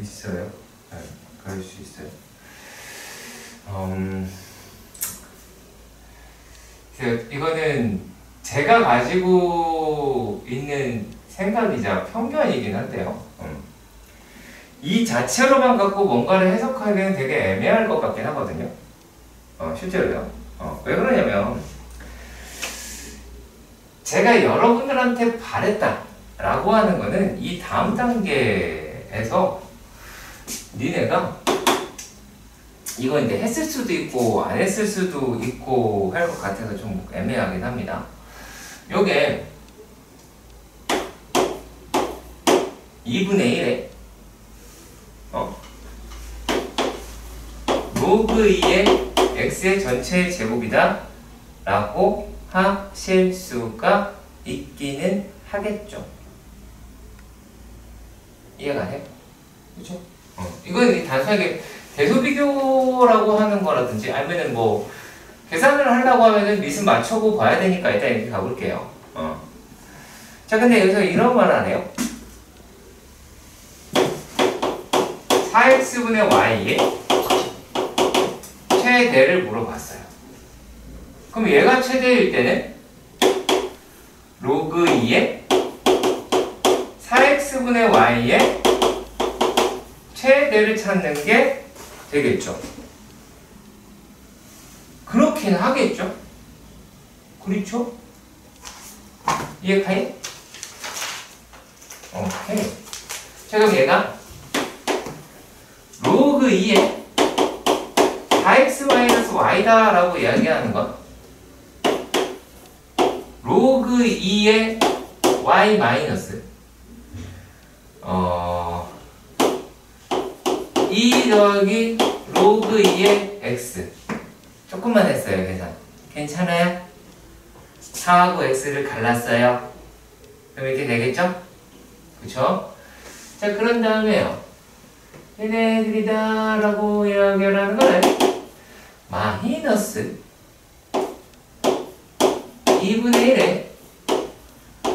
있어요. 네, 그럴 수 있어요. 이거는 제가 가지고 있는 생각이자 편견이긴 한데요. 이 자체로만 갖고 뭔가를 해석하기는 되게 애매할 것 같긴 하거든요. 실제로요. 왜 그러냐면 제가 여러분들한테 바랬다라고 하는 거는 이 다음 단계에서 니네가 이건 이제 했을 수도 있고 안 했을 수도 있고 할 것 같아서 좀 애매하긴 합니다. 요게 2분의 1에 로그 2의 x의 전체 제곱이다 라고 하실 수가 있기는 하겠죠. 이해가 돼요? 그렇죠? 이건 단순하게 대소비교라고 하는 거라든지 아니면은 뭐 계산을 하려고 하면은 미분 맞춰보 봐야 되니까 일단 이렇게 가볼게요. 자, 근데 여기서 이런 말 하네요. 4x분의 y의 최대를 물어봤어요. 그럼 얘가 최대일 때는 로그 2의 4x분의 y의 최대를 찾는 게 되겠죠. 그렇긴 하겠죠. 그렇죠? 이해가요? 오케이. 자, 그럼 얘가 로그 2의 4x-y다 라고 이야기하는 건 로그 2의 y 마이너스 2 더하기 로그 2의 x 조금만 했어요 계산. 괜찮아요? 4하고 x를 갈랐어요. 그럼 이렇게 되겠죠? 그쵸? 자, 그런 다음에요 얘네들이다 라고 이야기를 하는 거는 마이너스 2분의 1에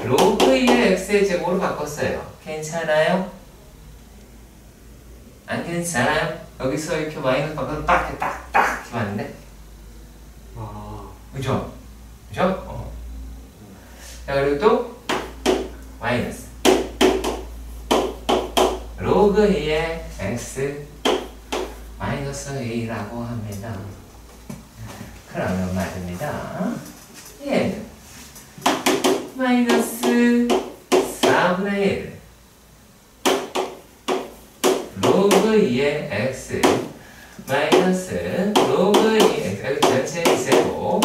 로그 2의 x의 제곱으로 바꿨어요. 괜찮아요? 안 괜찮아요? 여기서 이렇게 마이너스 바꿔서 딱 이렇게 맞는데? 그죠? 그죠? 자, 그리고 또 마이너스 로그 2의 x 마이너스 2라고 합니다. 그러면 말입니다. 얘는 마이너스 4분의 1 로그 2의 x 마이너스 로그 2의 x 전체 제곱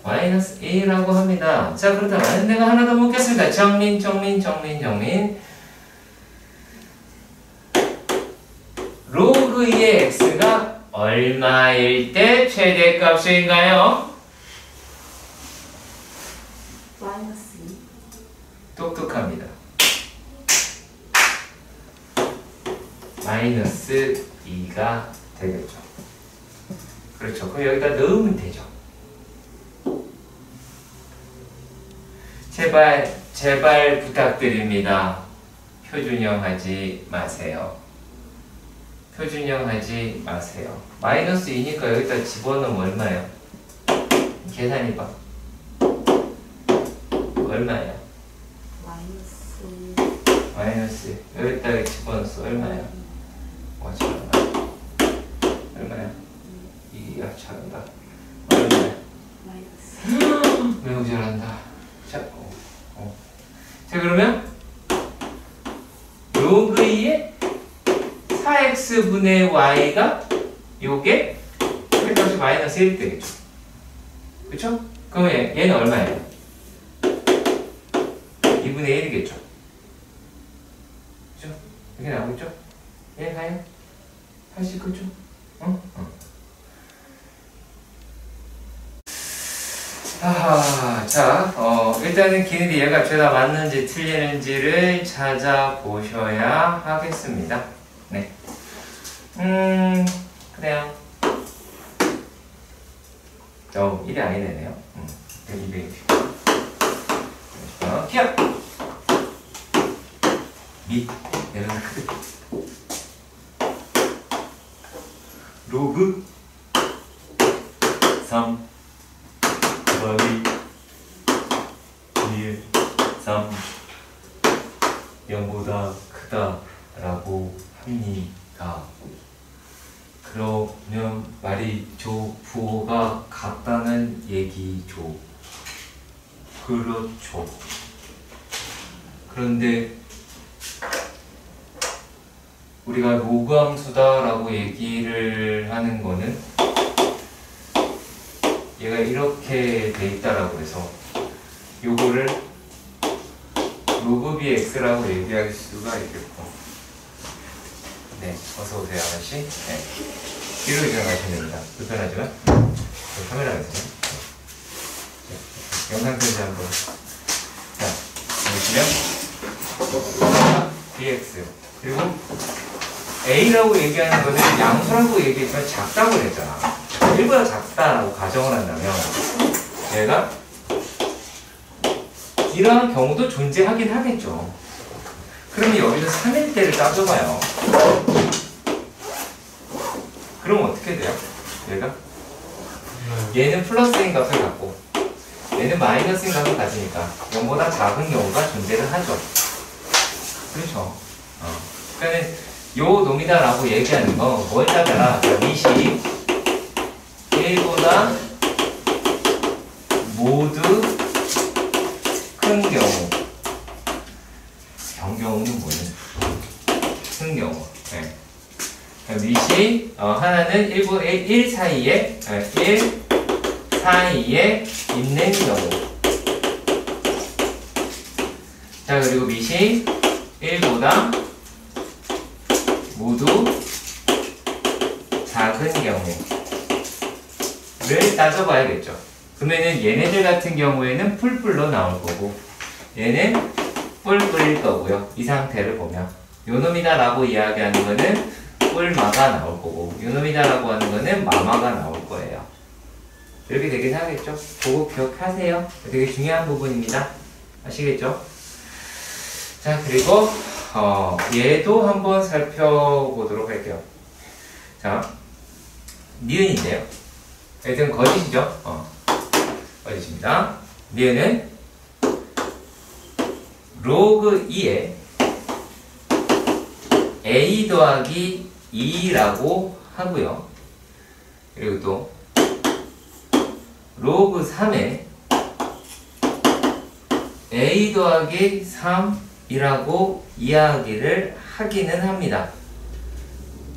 마이너스 2라고 합니다. 자, 그렇다면 내가 하나 더 묻겠습니다. 정민 로그 2의 x가 얼마일 때 최대값인가요? 마이너스 2. 똑똑합니다. 마이너스 2가 되겠죠. 그렇죠. 그럼 여기다 넣으면 되죠. 제발 부탁드립니다. 표준형 하지 마세요. 마이너스 2니까 여기다 집어넣으면 얼마예요? 계산해봐. 얼마예요? 마이너스 여기다가 집어넣었어. 얼마예요? 잘한다. 얼마야? 2야 잘한다. 얼마야? 매우 잘한다. 자, 자, 그러면 로그 2의 4x분의 y가 요게 최대값이 마이너스 1 되겠죠. 그쵸? 그러면 얘는 얼마예요? 2분의 1이겠죠. 그쵸? 이렇게 나오겠죠? 얘 가요? 할 수 있겠죠? 자, 일단은 기능이 얘가 죄다 맞는지 틀리는지를 찾아보셔야 하겠습니다. 네. 그래요. 1이 아니네요. 220. 기억! 내려가. 로그 3 곱하기 1 3 0보다 크다라고 합니다. 그러면 말이죠. 부호가 같다는 얘기죠. 그렇죠. 그런데 우리가 로그 함수다라고 얘기를 하는 거는 얘가 이렇게 돼 있다라고 해서 요거를 로그 bx라고 얘기할 수가 있겠고. 네, 어서 오세요, 아저씨. 네, 뒤로 이동하시면 됩니다. 불편하지만 카메라가 있어요. 영상 편지 한번. 자, 보시면 bx 그리고 a라고 얘기하는 거는 양수라고 얘기했지만 작다고 그랬잖아. 1보다 작다라고 가정을 한다면 얘가 이러한 경우도 존재하긴 하겠죠. 그러면 여기서 3일 때를 따져봐요. 그럼 어떻게 돼요? 얘가? 얘는 플러스인 값을 갖고 얘는 마이너스인 값을 가지니까 0보다 작은 경우가 존재를 하죠. 그렇죠. 그러니까 요 놈이다라고 얘기하는 거 뭘 따져라? 미시 1보다 모두 큰 경우. 경우는 뭐냐? 큰 경우. 네. 미시 하나는 1 사이에 1 사이에 있는 경우. 자, 그리고 미시 1보다 모두 작은 경우를 따져봐야겠죠. 그러면은 얘네들 같은 경우에는 뿔뿔로 나올 거고 얘는 뿔뿔일 거고요. 이 상태를 보면 요놈이다 라고 이야기하는 거는 뿔마가 나올 거고 요놈이다 라고 하는 거는 마마가 나올 거예요. 이렇게 되긴 하겠죠. 그거 기억하세요. 되게 중요한 부분입니다. 아시겠죠? 자, 그리고 얘도 한번 살펴보도록 할게요. 자, 니은인데요. 일단 거짓이죠. 거짓입니다. 니은은 로그 2에 a 더하기 2라고 하고요. 그리고 또 로그 3에 a 더하기 3이라고 이야기를 하기는 합니다.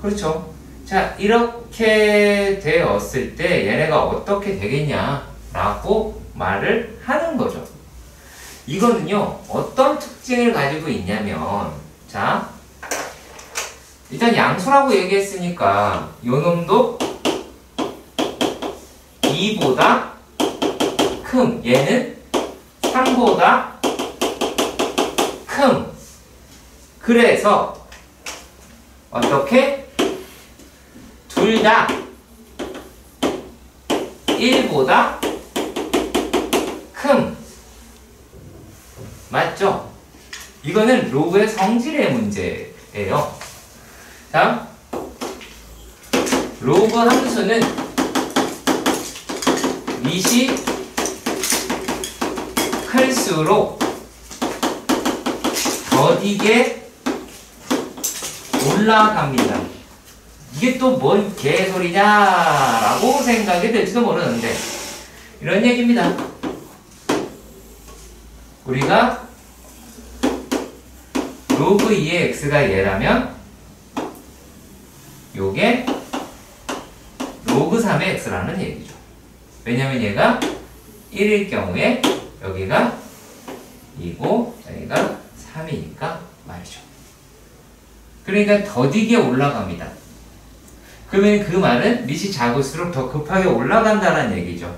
그렇죠. 자, 이렇게 되었을 때 얘네가 어떻게 되겠냐라고 말을 하는 거죠. 이거는요, 어떤 특징을 가지고 있냐면, 자, 일단 양수라고 얘기했으니까 요 놈도 2보다 큼, 얘는 3보다 큼. 그래서 어떻게? 둘 다 1보다 큼. 맞죠? 이거는 로그의 성질의 문제예요. 자, 로그 함수는 밑이 클수록 더디게 올라갑니다. 이게 또 뭔 개소리냐라고 생각이 될지도 모르는데 이런 얘기입니다. 우리가 로그 2의 x가 얘라면 요게 로그 3의 x라는 얘기죠. 왜냐면 얘가 1일 경우에 여기가 2고 여기가 3이니까 말이죠. 그러니까 더디게 올라갑니다. 그러면 그 말은 밑이 작을수록 더 급하게 올라간다는 얘기죠.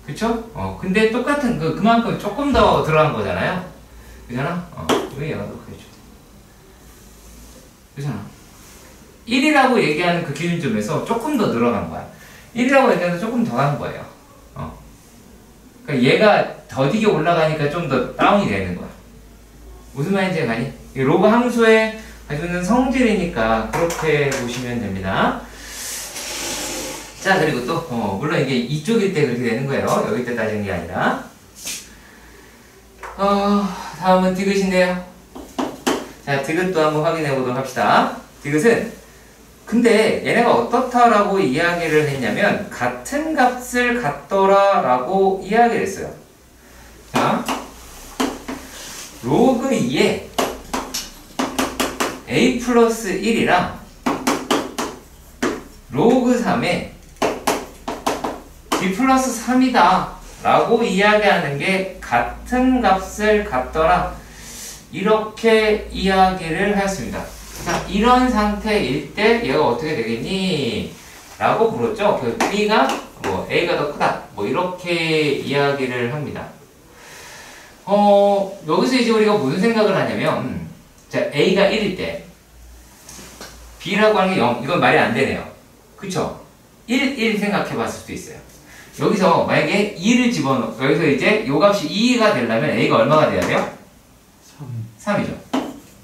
그쵸? 근데 똑같은 그만큼 조금 더 들어간 거잖아요. 그잖아? 왜 얘가 더 크겠죠? 그잖아. 1이라고 얘기하는 그 기준점에서 조금 더 늘어난 거야. 1이라고 얘기해서 조금 더 간 거예요. 그러니까 얘가 더디게 올라가니까 좀 더 다운이 되는 거야. 무슨 말인지 가니? 로그 함수에 가지고 있는 성질이니까 그렇게 보시면 됩니다. 자, 그리고 또 물론 이게 이쪽일 때 그렇게 되는 거예요. 여기 때 따지는 게 아니라. 다음은 디귿인데요. 자, 디귿도 한번 확인해 보도록 합시다. 디귿은 근데 얘네가 어떻다라고 이야기를 했냐면 같은 값을 갖더라 라고 이야기를 했어요. 자, 로그 2에 a 플러스 1이랑 로그 3에 b 플러스 3이다 라고 이야기하는 게 같은 값을 갖더라 이렇게 이야기를 하였습니다. 자, 이런 상태일 때 얘가 어떻게 되겠니? 라고 물었죠. 그 B가 A가 더 크다 이렇게 이야기를 합니다. 여기서 이제 우리가 무슨 생각을 하냐면 자, A가 1일 때 B라고 하는 게 0 이건 말이 안 되네요. 그쵸? 1 생각해 봤을 수도 있어요. 여기서 만약에 2를 집어넣어 여기서 이제 요 값이 2가 되려면 A가 얼마가 돼야 돼요? 3이죠.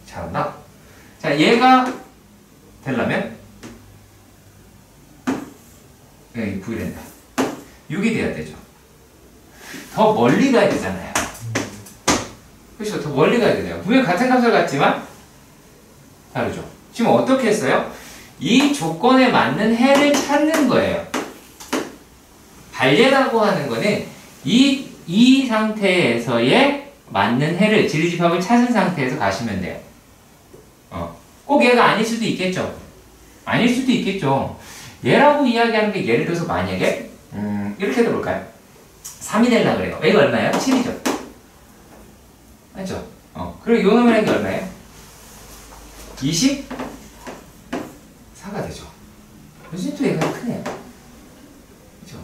잘한다. 자, 얘가 되려면 여기 9이 된다. 6이 돼야 되죠. 더 멀리 가야 되잖아요. 그렇죠. 더 멀리 가야 되네요. 분명 같은 값을 갖지만 다르죠. 지금 어떻게 했어요? 이 조건에 맞는 해를 찾는 거예요. 발례라고 하는 거는 이 상태에서의 맞는 해를 지리집합을 찾은 상태에서 가시면 돼요. 꼭 얘가 아닐 수도 있겠죠. 아닐 수도 있겠죠. 얘라고 이야기하는 게 예를 들어서 만약에 이렇게 들어볼까요? 3이 되려고 그래요. 얘가 얼마예요? 7이죠. 맞죠? 그리고 요 놈의 게 얼마예요? 24가 되죠. 요즘 또 얘가 크네요. 그죠?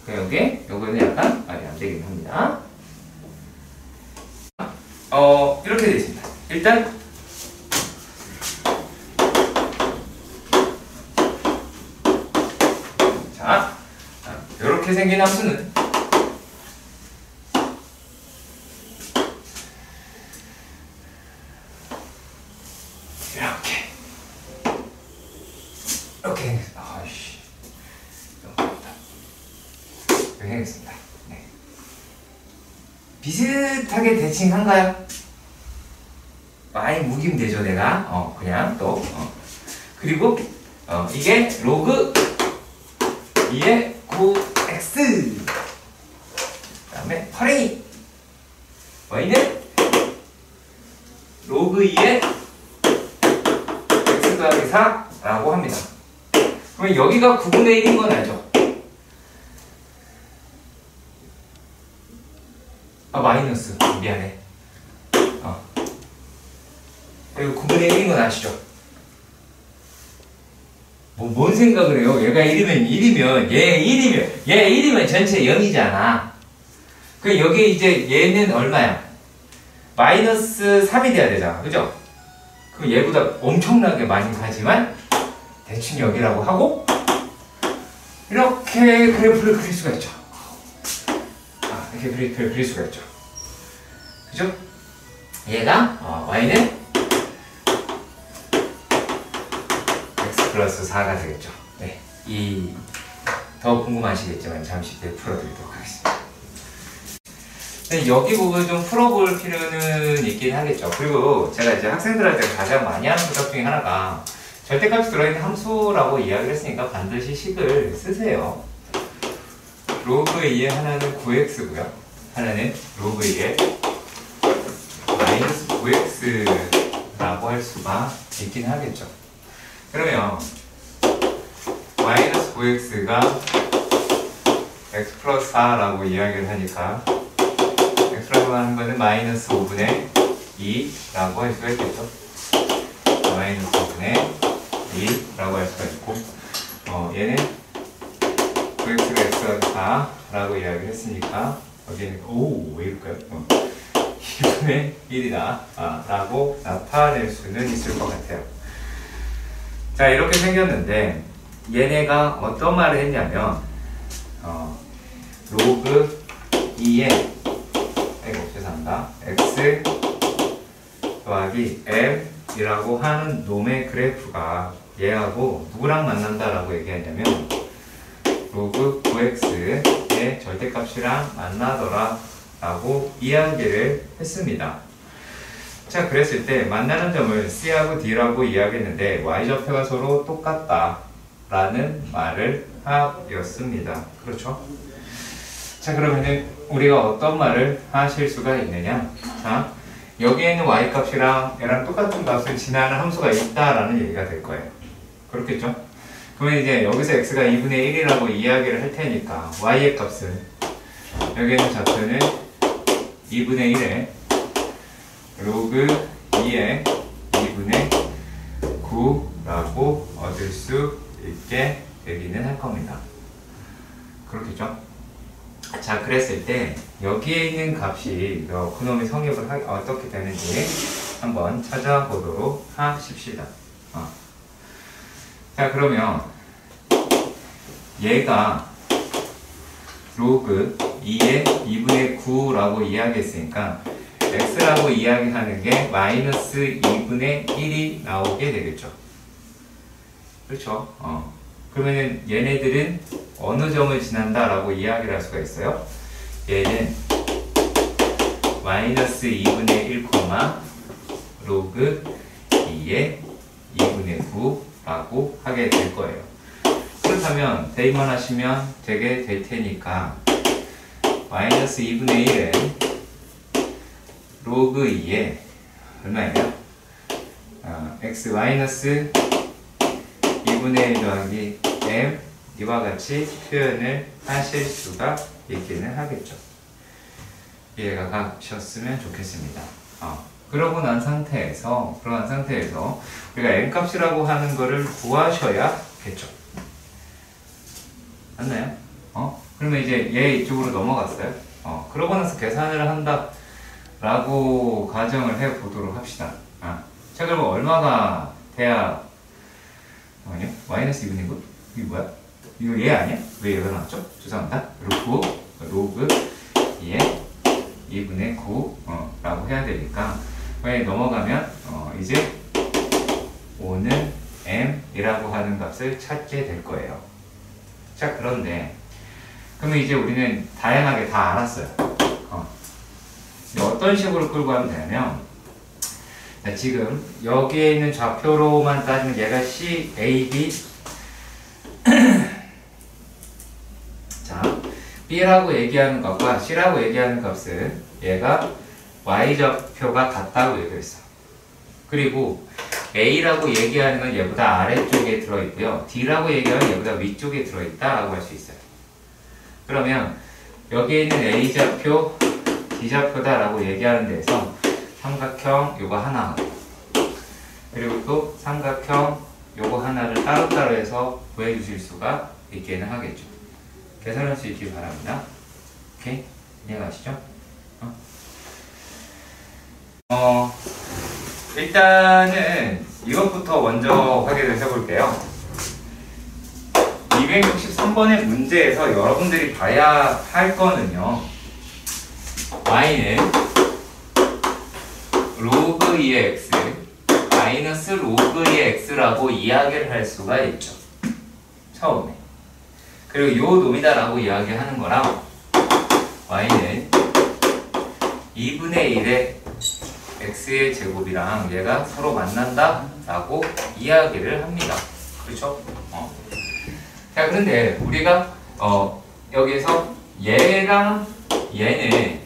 여기, 요거는 약간 말이 안 되긴 합니다. 이렇게 되어 있습니다. 일단, 자, 이렇게 생긴 함수는 이렇게 생겼습니다. 네. 비슷하게 대칭한가요? 많이 무기면 되죠, 내가. 그냥 또. 그리고 이게 로그 2의 9x. 그 다음에 퍼랭이. y는 로그 2의 x 더하기 4라고 합니다. 그러면 여기가 9분의 1인 건 알죠? 마이너스. 미안해. 그리고 9분의 1인 건 아시죠? 뭔 생각을 해요? 얘가 1이면 얘 1이면 전체 0이잖아. 그 여기 이제 얘는 얼마야? 마이너스 3이 돼야 되잖아. 그죠? 그럼 얘보다 엄청나게 많이 가지만 대충 여기라고 하고 이렇게 그래프를 그릴 수가 있죠. 이렇게 그래프를 그릴 수가 있죠. 그죠? 얘가 y는 x 플러스 4가 되겠죠. 네, 더 궁금하시겠지만 잠시 후에 풀어드리도록 하겠습니다. 네, 여기 부분 좀 풀어볼 필요는 있긴 하겠죠. 그리고 제가 이제 학생들한테 가장 많이 하는 부탁 중에 하나가 절대값이 들어있는 함수라고 이야기를 했으니까 반드시 식을 쓰세요. 로그 2의 하나는 9x고요. 하나는 로그 2의 마이너스 9x라고 할 수가 있긴 하겠죠. 그러면 마이너스 9x가 x 플러스 4라고 이야기를 하니까 x라고 하는 거는 마이너스 5분의 2라고 할 수가 있겠죠. 마이너스 5분의 2라고 할 수가 있고 얘는 9x가 x 더하기 4라고 이야기를 했으니까 여기는 왜 이럴까요? 2분의 1이다 라고 나타낼 수는 있을 것 같아요. 자, 이렇게 생겼는데 얘네가 어떤 말을 했냐면 로그 2의 죄송합니다. x 더하기 m이라고 하는 놈의 그래프가 얘하고 누구랑 만난다라고 얘기하냐면 로그 9x의 절대값이랑 만나더라 라고 이야기를 했습니다. 자, 그랬을 때 만나는 점을 C하고 D라고 이야기했는데 y좌표가 서로 똑같다 라는 말을 하였습니다. 그렇죠? 자, 그러면은 우리가 어떤 말을 하실 수가 있느냐? 자, 여기에 있는 y값이랑 얘랑 똑같은 값을 지나는 함수가 있다라는 얘기가 될 거예요. 그렇겠죠? 그러면 이제 여기서 x가 2분의 1이라고 이야기를 할 테니까 y의 값은 여기 있는 좌표는 2분의 1에 로그 2의 2분의 9라고 얻을 수 있게 되기는 할 겁니다. 그렇겠죠? 자, 그랬을 때 여기에 있는 값이 그놈의 성립을 어떻게 되는지 한번 찾아보도록 하십시다. 자, 그러면 얘가 로그 2의 2분의 9라고 이야기했으니까 x라고 이야기하는 게 마이너스 2분의 1이 나오게 되겠죠. 그렇죠? 그러면 얘네들은 어느 점을 지난다라고 이야기를 할 수가 있어요? 얘는 마이너스 2분의 1, 로그 2의 2분의 9라고 하게 될 거예요. 그렇다면 대입만 하시면 되게 될 테니까 마이너스 2분의 1에 로그 2에 얼마예요? x 마이너스 2분의 1 더하기 m 이와 같이 표현을 하실 수가 있기는 하겠죠. 이해가 가셨으면 좋겠습니다. 그러고 난 상태에서 우리가 n값이라고 하는 거를 구하셔야겠죠. 맞나요? 그러면 이제 얘 이쪽으로 넘어갔어요. 그러고 나서 계산을 한다 라고 가정을 해 보도록 합시다. 자, 그러면 얼마가 돼야 잠깐만요. 마이너스 2분의 9? 이게 뭐야? 이거 얘 아니야? 왜 얘가 나왔죠? 죄송합니다. 로그 2의 2분의 9 라고 해야 되니까 왜 넘어가면 이제 5는 m이라고 하는 값을 찾게 될 거예요. 자, 그런데 그러면 이제 우리는 다양하게 다 알았어요. 어떤 식으로 끌고 가면 되냐면 지금 여기에 있는 좌표로만 따지면 얘가 C, A, B 자, B라고 얘기하는 것과 C라고 얘기하는 값은 얘가 Y좌표가 같다고 얘기했어. 그리고 A라고 얘기하는 건 얘보다 아래쪽에 들어있고요. D라고 얘기하는 얘보다 위쪽에 들어있다라고 할 수 있어요. 그러면 여기에 있는 A좌표, D좌표다라고 얘기하는 데에서 삼각형 요거 하나 그리고 또 삼각형 요거 하나를 따로따로 해서 구해주실 수가 있기는 하겠죠. 계산할 수 있길 바랍니다. 오케이? 이해가시죠? 일단은 이것부터 먼저 확인을 해볼게요. 263번의 문제에서 여러분들이 봐야 할 거는요, y는 로그 2의 x 마이너스 로그 2의 x라고 이야기를 할 수가 있죠. 처음에. 그리고 요 놈이다라고 이야기하는 거랑 y는 2분의 1의 x의 제곱이랑 얘가 서로 만난다 라고 이야기를 합니다. 그렇죠? 자, 그런데 우리가 여기에서 얘랑 얘는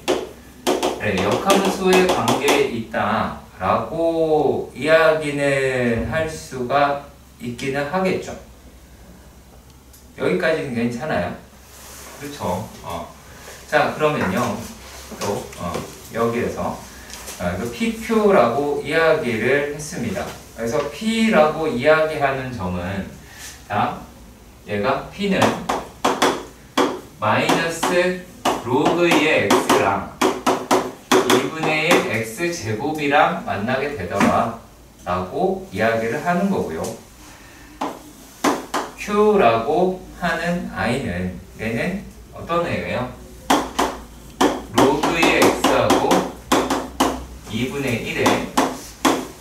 역함수의 관계에 있다 라고 이야기는 할 수가 있기는 하겠죠. 여기까지는 괜찮아요. 그렇죠? 자, 그러면요 또 여기에서 PQ라고 이야기를 했습니다. 그래서 P라고 이야기하는 점은, 자, 얘가 P는 마이너스 로그 2의 x랑 2분의 1 x제곱이랑 만나게 되더라 라고 이야기를 하는 거고요. Q라고 하는 i는 얘는 어떤 애예요? 로그 2의 x하고 2분의 1의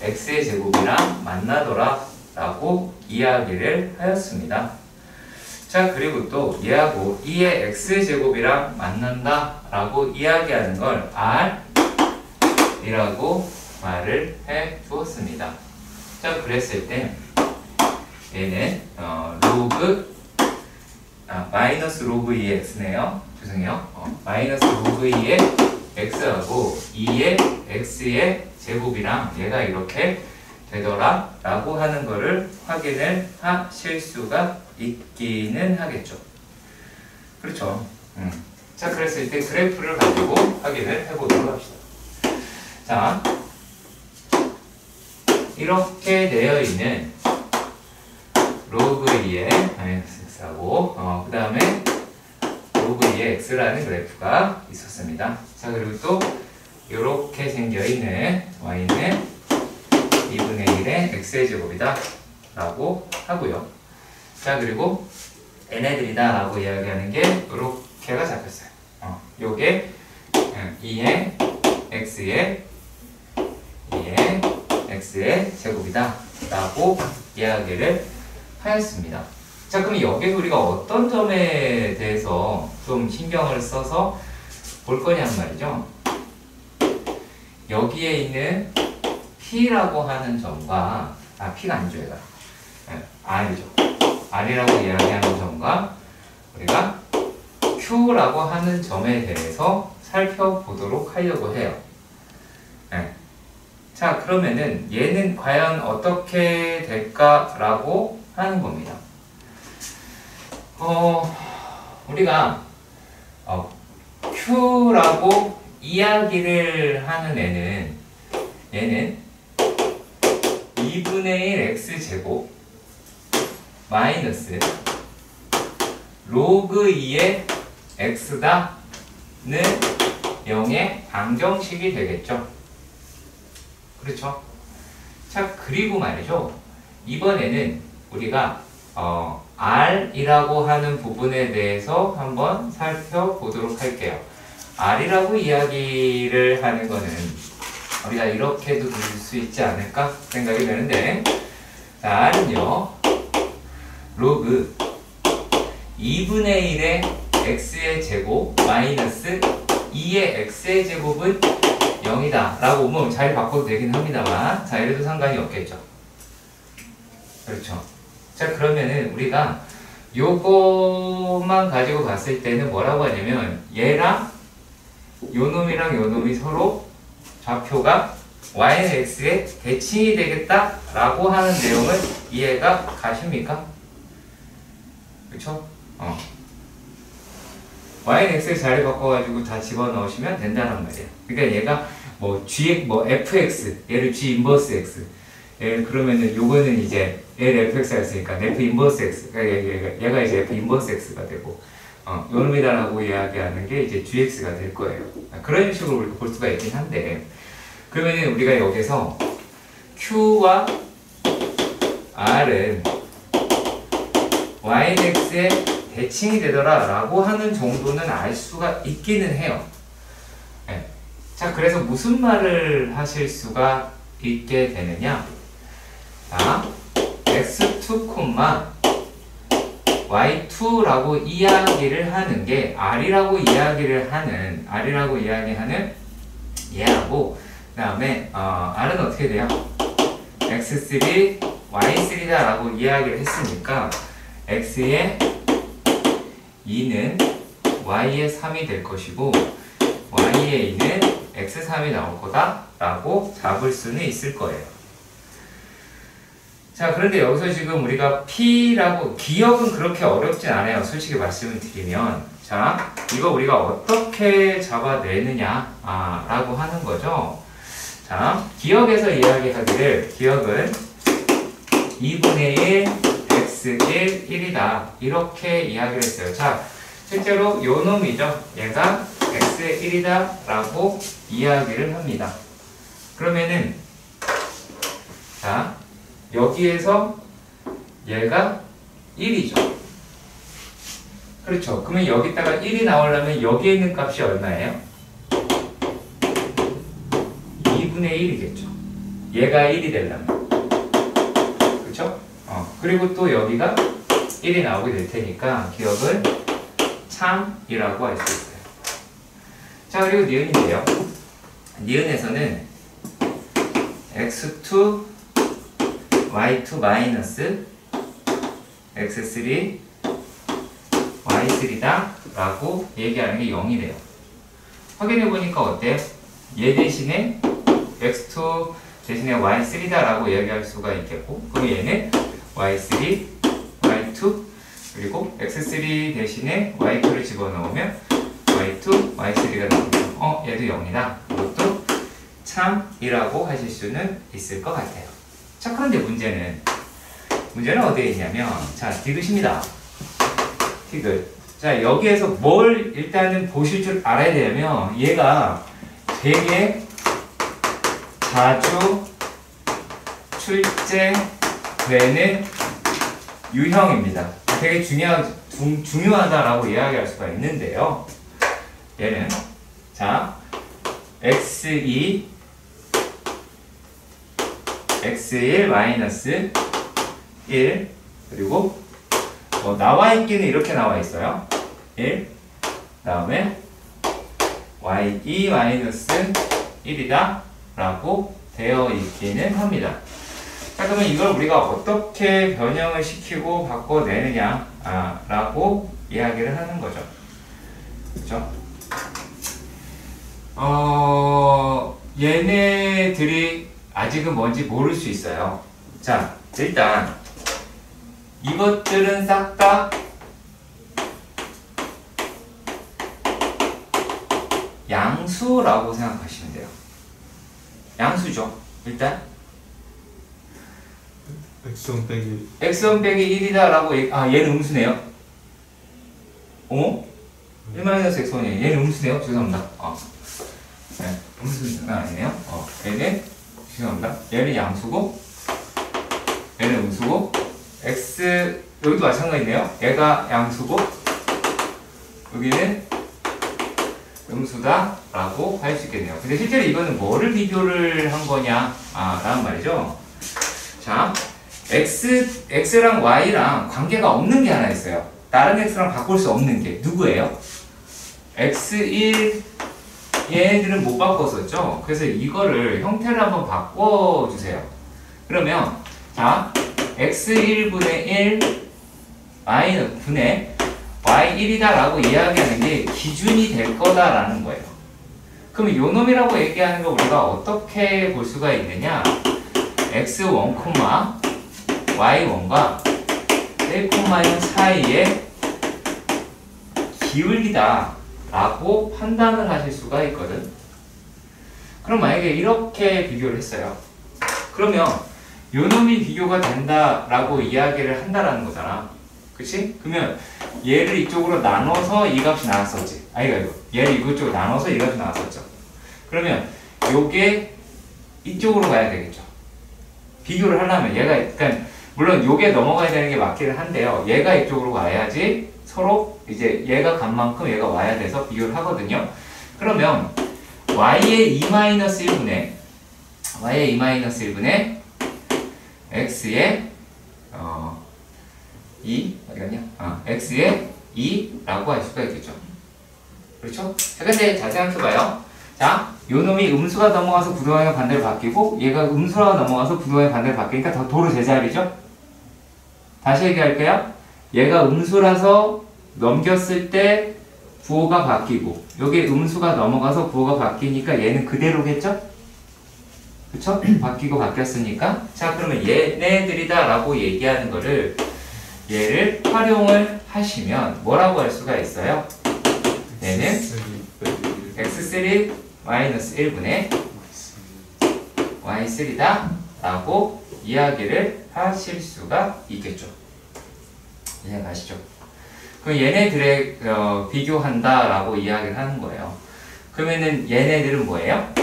x의 제곱이랑 만나더라 라고 이야기를 하였습니다. 자, 그리고 또 얘하고 2의 x제곱이랑 만난다 라고 이야기하는 걸 R이라고 말을 해 주었습니다. 자, 그랬을 때 얘는 마이너스 로그 2의 x네요. 죄송해요. 마이너스 로그 2의 x하고 2의 x의 제곱이랑 얘가 이렇게 되더라 라고 하는 거를 확인을 하실 수가 있기는 하겠죠. 그렇죠. 자, 그랬을 때 그래프를 가지고 확인을 해보도록 합시다. 자, 이렇게 되어 있는 로그 2의 마이너스 x하고 그 다음에 로그 2의 x라는 그래프가 있었습니다. 자, 그리고 또 이렇게 생겨있는 y는 2분의 1의 x의 제곱이다 라고 하고요. 자, 그리고 얘네들이다 라고 이야기하는 게 이렇게가 잡혔어요. 요게 2의 x의 제곱이다 라고 이야기를 하였습니다. 자, 그럼 여기서 우리가 어떤 점에 대해서 좀 신경을 써서 볼 거냐는 말이죠. 여기에 있는 P라고 하는 점과 P가 아니죠, 얘가 R이죠. R이라고 이야기하는 점과 우리가 Q라고 하는 점에 대해서 살펴보도록 하려고 해요. 자, 그러면은 얘는 과연 어떻게 될까라고 하는 겁니다. 우리가 Q라고 이야기를 하는 얘는 2분의 1 x제곱 마이너스 로그 2의 x다는 0의 방정식이 되겠죠. 그렇죠? 자, 그리고 말이죠. 이번에는 우리가 R이라고 하는 부분에 대해서 한번 살펴보도록 할게요. R이라고 이야기를 하는 거는 우리가 이렇게도 볼 수 있지 않을까 생각이 되는데, 자, R은요 로그 2분의 1의 x의 제곱 마이너스 2의 x의 제곱은 0이다 라고 뭐 잘 바꿔도 되긴 합니다만, 자, 이래도 상관이 없겠죠. 그렇죠. 자, 그러면은 우리가 요것만 가지고 봤을 때는 뭐라고 하냐면, 얘랑 요 놈이랑 요 놈이 서로 좌표가 y는 x의 대칭이 되겠다 라고 하는 내용을 이해가 가십니까? 그쵸? y는 x를 자리 바꿔가지고 다 집어넣으시면 된다는 말이야. 그러니까 얘가 뭐 fx, 얘를 g 인버스 x, 그러면은 요거는 이제 얘를 fx가 있으니까 f 인버스 x, 그러니까 얘가 이제 f 인버스 x가 되고, 요 놈이다라고 이야기하는 게 이제 gx가 될 거예요. 그런 식으로 우리가 볼 수가 있긴 한데, 그러면은 우리가 여기서 q와 r은 y는 x의 대칭이 되더라 라고 하는 정도는 알 수가 있기는 해요. 자, 그래서 무슨 말을 하실 수가 있게 되느냐. 자, x2, y2라고 이야기를 하는 게 R이라고 이야기하는 얘하고, 그 다음에 R은 어떻게 돼요? x3, y3다 라고 이야기를 했으니까 x의 2는 y의 3이 될 것이고 y의 2는 x3이 나올 거다 라고 잡을 수는 있을 거예요. 자, 그런데 여기서 지금 우리가 P라고, 기억은 그렇게 어렵진 않아요. 솔직히 말씀을 드리면. 자, 이거 우리가 어떻게 잡아내느냐 라고 하는 거죠. 자, 기억에서 이야기하기를, 기억은 2분의 1 x1 1이다 이렇게 이야기를 했어요. 자, 실제로 요 놈이죠. 얘가 x의 1이다 라고 이야기를 합니다. 그러면은 자, 여기에서 얘가 1이죠. 그렇죠. 그러면 여기다가 1이 나오려면 여기에 있는 값이 얼마예요? 2분의 1이겠죠. 얘가 1이 되려면. 그렇죠? 그리고 또 여기가 1이 나오게 될 테니까 기억을 참이라고 할 수 있어요. 자, 그리고 니은인데요. 니은에서는 x2 y2 마이너스 x3 y3다 라고 얘기하는 게 0이래요. 확인해 보니까 어때요? 얘 대신에 x2 대신에 y3다 라고 얘기할 수가 있겠고, 그럼 얘는 y3 y2 그리고 x3 대신에 y2를 집어넣으면 y2 y3가 나오면 얘도 0이다. 이것도 참이라고 하실 수는 있을 것 같아요. 자, 그런데 문제는 어디에 있냐면, 자, 디귿입니다. 디귿. 자, 여기에서 뭘 일단은 보실 줄 알아야 되냐면, 얘가 되게 자주 출제되는 유형입니다. 되게 중요하다라고 이야기할 수가 있는데요. 얘는, 자, x2 x1 마이너스 1 그리고 나와 있기는 이렇게 나와 있어요. 1 다음에 y2 마이너스 1이다 라고 되어 있기는 합니다. 자, 그러면 이걸 우리가 어떻게 변형을 시키고 바꿔내느냐 라고 이야기를 하는 거죠. 그렇죠? 얘네들이 아직은 뭔지 모를 수 있어요. 자, 일단 이것들은 싹 다 양수라고 생각하시면 돼요. 양수죠. 일단 x1 빼기 x1 빼기 1이다 라고 얘는 음수네요. 1-x1이에요. 얘는 음수네요. 죄송합니다. 네, 음수는 아니네요. 얘는 죄송합니다. 얘는 양수고 얘는 음수고 x 여기도 마찬가지네요. 얘가 양수고 여기는 음수다 라고 할 수 있겠네요. 근데 실제로 이거는 뭐를 비교를 한 거냐 라는 말이죠. 자, x랑 y랑 관계가 없는 게 하나 있어요. 다른 x랑 바꿀 수 없는 게 누구예요? x1 얘네들은 못 바꿨었죠. 그래서 이거를 형태를 한번 바꿔주세요. 그러면 자, x1분의 1 y분의 y1이다 라고 이야기하는 게 기준이 될 거다라는 거예요. 그럼 요 놈이라고 얘기하는 거 우리가 어떻게 볼 수가 있느냐? x1, y1과 1,0 사이에 기울기다 라고 판단을 하실 수가 있거든. 그럼 만약에 이렇게 비교를 했어요. 그러면 요 놈이 비교가 된다라고 이야기를 한다라는 거잖아. 그치? 그러면 얘를 이쪽으로 나눠서 이 값이 나왔었지. 얘를 이쪽으로 나눠서 이 값이 나왔었죠. 그러면 요게 이쪽으로 가야 되겠죠. 비교를 하려면 그러니까 물론 요게 넘어가야 되는 게 맞기는 한데요. 얘가 이쪽으로 가야지 서로 이제 얘가 간 만큼 얘가 와야 돼서 비교를 하거든요. 그러면 y의 2-1분의 x의 2 어디 갔냐? x의 2라고 할 수가 있겠죠. 그렇죠? 자, 근데 잘 생각해봐요. 자, 요 놈이 음수가 넘어가서 부동항의 반대로 바뀌고 얘가 음수가 넘어가서 부동항의 반대로 바뀌니까 더 도로 제자리죠? 다시 얘기할게요. 얘가 음수라서 넘겼을 때 부호가 바뀌고 여기 음수가 넘어가서 부호가 바뀌니까 얘는 그대로겠죠? 그쵸? 바뀌고 바뀌었으니까. 자, 그러면 얘네들이다 라고 얘기하는 거를 얘를 활용을 하시면 뭐라고 할 수가 있어요? 얘는 x3 1분의 y3다 라고 이야기를 하실 수가 있겠죠. 이해가시죠? 그럼 얘네들의 비교한다 라고 이야기를 하는 거예요. 그러면은 얘네들은 뭐예요?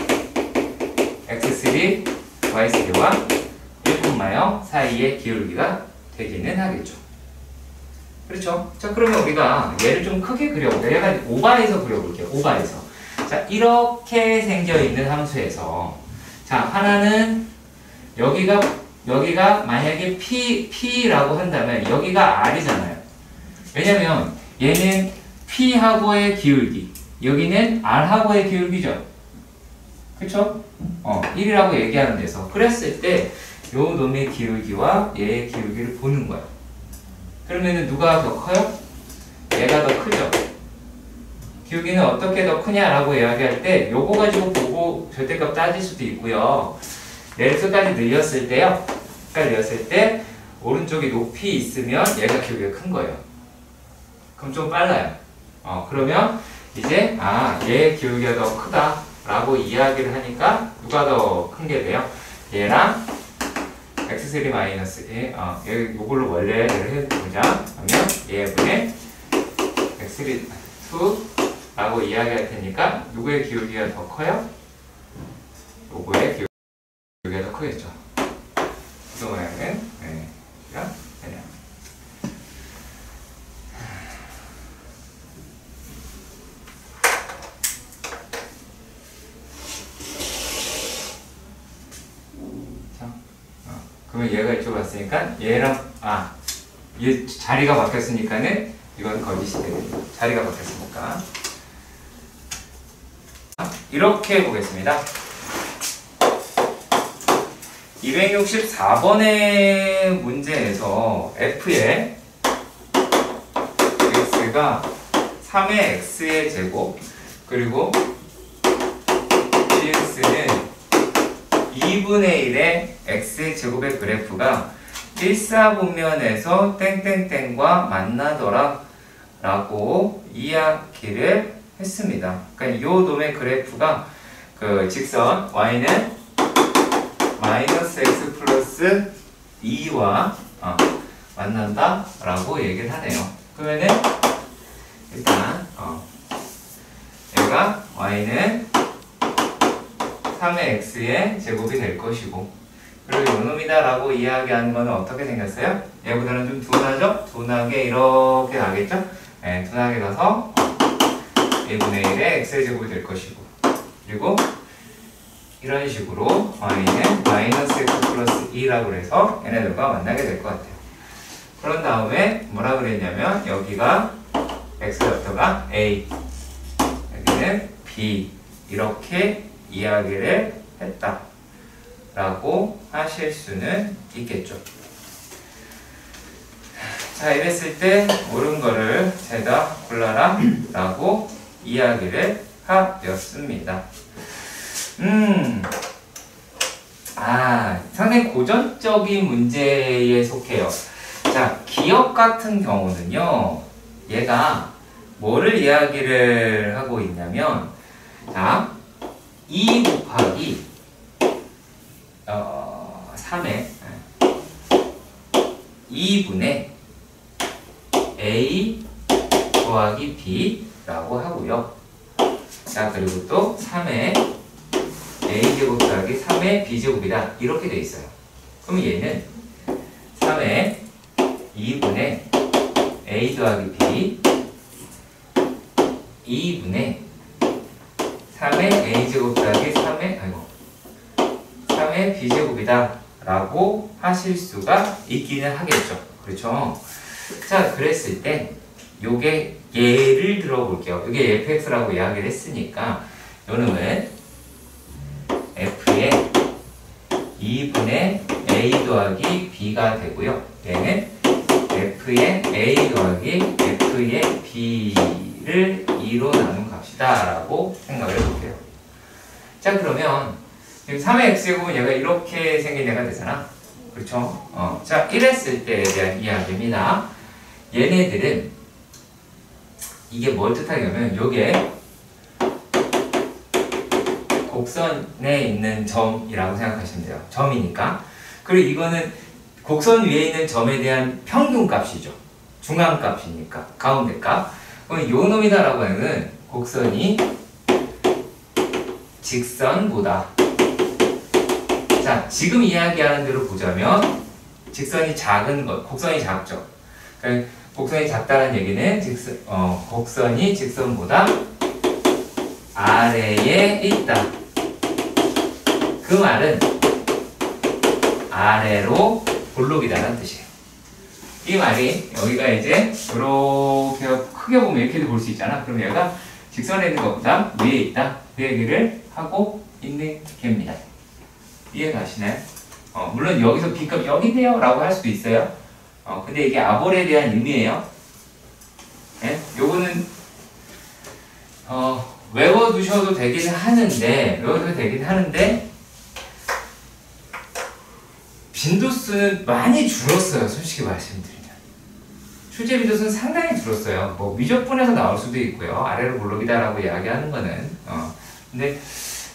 x3, y3와 1,0 사이의 기울기가 되기는 하겠죠. 그렇죠? 자, 그러면 우리가 얘를 좀 크게 그려볼게요. 약간 오바해서 그려볼게요. 오바해서. 자, 이렇게 생겨있는 함수에서 자, 하나는 여기가 여기가 만약에 P라고 한다면 여기가 R이잖아요. 왜냐면 얘는 P하고의 기울기, 여기는 R하고의 기울기죠. 그쵸? 1이라고 얘기하는 데서. 그랬을 때 요 놈의 기울기와 얘의 기울기를 보는 거야. 그러면은 누가 더 커요? 얘가 더 크죠. 기울기는 어떻게 더 크냐라고 이야기할 때 요거 가지고 보고 절대값 따질 수도 있고요. 얘를 끝까지 늘렸을 때요. 끝까지 늘렸을 때 오른쪽이 높이 있으면 얘가 기울기가 큰 거예요. 그럼 좀 빨라요. 그러면 이제 얘의 기울기가 더 크다라고 이야기를 하니까 누가 더 큰 게 돼요? 얘랑 x3 마이너스 1, 요걸로 원래 얘를 해보자. 그러면 얘분의 x3 2라고 이야기할 테니까 누구의 기울기가 더 커요? 요거의 기울기가 더 크겠죠. 이 모양은 그냥 그러면 얘가 이쪽으로 왔으니까 얘랑 얘 자리가 바뀌었으니까는 이건 거짓이 되겠네요. 자리가 바뀌었으니까 이렇게 보겠습니다. 264번의 문제에서 F의 X가 3의 X의 제곱 그리고 GX는 2분의 1의 X의 제곱의 그래프가 일사분면에서 땡땡땡과 만나더라 라고 이야기를 했습니다. 그러니까 요 놈의 그래프가 그 직선 y는 마이너스 x 플러스 2와 만난다 라고 얘기를 하네요. 그러면은 일단 얘가 y는 3의 x의 제곱이 될 것이고 그리고 요놈이다 라고 이야기하는 거는 어떻게 생겼어요? 얘보다는 좀 둔하죠? 둔하게 이렇게 가겠죠? 네, 둔하게 가서 1분의 1의 x의 제곱이 될 것이고 그리고 이런 식으로 y는 마이너스 x 플러스 2라고 해서 얘네들과 만나게 될 것 같아요. 그런 다음에 뭐라 그랬냐면 여기가 x였다가 a 여기는 b 이렇게 이야기를 했다 라고 하실 수는 있겠죠. 자, 이랬을 때 옳은 거를 죄다 골라라 라고 이야기를 하였습니다. 상당히 고전적인 문제에 속해요. 자, 기억 같은 경우는요, 얘가 뭐를 이야기를 하고 있냐면, 자, 2 곱하기 3의 2분의 a 더하기 b라고 하고요. 자, 그리고 또 3의 a제곱 더하기 3의 b제곱이다 이렇게 돼 있어요. 그럼 얘는 3의 2분의 a 더하기 b 2분의 3의 a제곱 더하기 3의 b제곱이다 라고 하실 수가 있기는 하겠죠. 그렇죠? 자, 그랬을 때 요게 예를 들어볼게요. 이게 fx라고 이야기를 했으니까 요놈은 f의 2분의 a 더하기 b가 되고요. 얘는 f의 a 더하기 f의 b를 2로 나눈 값이다 라고 생각을 해볼게요. 자, 그러면 지금 3의 x제곱은 얘가 이렇게 생긴 애가 되잖아. 그렇죠? 자, 이랬을 때에 대한 이야기입니다. 얘네들은 이게 뭘 뜻하냐면 요게 곡선에 있는 점이라고 생각하시면 돼요. 점이니까. 그리고 이거는 곡선 위에 있는 점에 대한 평균값이죠. 중앙값이니까. 가운데값. 그럼 요 놈이다라고 하는 곡선이 직선보다 자, 지금 이야기하는 대로 보자면 직선이 작은 것, 곡선이 작죠. 그러니까 곡선이 작다는 얘기는 곡선이 직선보다 아래에 있다. 그 말은 아래로 볼록이다라는 뜻이에요. 이 말이 여기가 이제 이렇게 크게 보면 이렇게도 볼 수 있잖아. 그럼 얘가 직선에 있는 것보다 위에 있다. 그 얘기를 하고 있는 개입니다. 이해 가시나요? 물론 여기서 B값 여기네요 라고 할 수도 있어요. 근데 이게 아볼에 대한 의미예요. 네? 요거는 외워두셔도 되긴 하는데 빈도수는 많이 줄었어요. 솔직히 말씀드리면 출제 빈도수는 상당히 줄었어요. 뭐 미적분에서 나올 수도 있고요. 아래로 볼록이다라고 이야기하는 거는 근데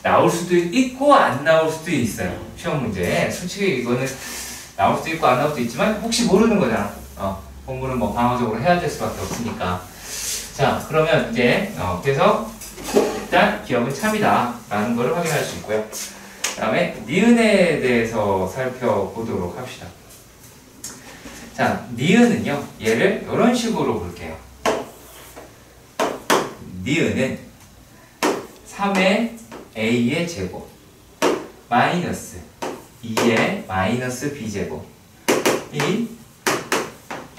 나올 수도 있고 안 나올 수도 있어요. 시험 문제에 솔직히 이거는 나올 수도 있고 안 나올 수도 있지만 혹시 모르는 거잖아. 공부는 뭐 방어적으로 해야 될 수밖에 없으니까. 자, 그러면 이제 그래서 일단 기억은 참이다 라는 거를 확인할 수 있고요. 그 다음에 니은에 대해서 살펴보도록 합시다. 자, 니은은요, 얘를 이런 식으로 볼게요. 니은은 3의 a의 제곱 마이너스 2의 마이너스 b제곱 이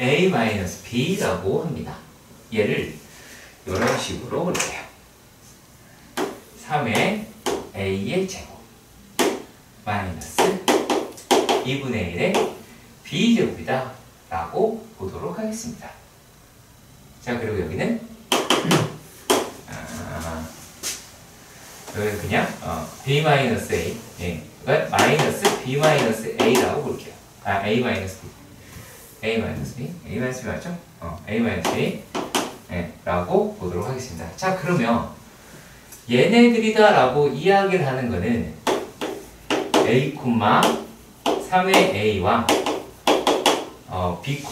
a 마이너스 b라고 합니다. 얘를 이런 식으로 볼게요. 3의 a의 제곱 마이너스 2분의 1의 b제곱이다 라고 보도록 하겠습니다. 자, 그리고 여기는 여기는 그냥 b 마이너스 a 그러니까 마이너스 b 마이너스 a라고 볼게요. a 마이너스 b a 마이너스 b a 마이너스 b 맞죠? a 마이너스 a 라고 보도록 하겠습니다. 자, 그러면 얘네들이다 라고 이야기를 하는 거는 a, 3의 a와 b,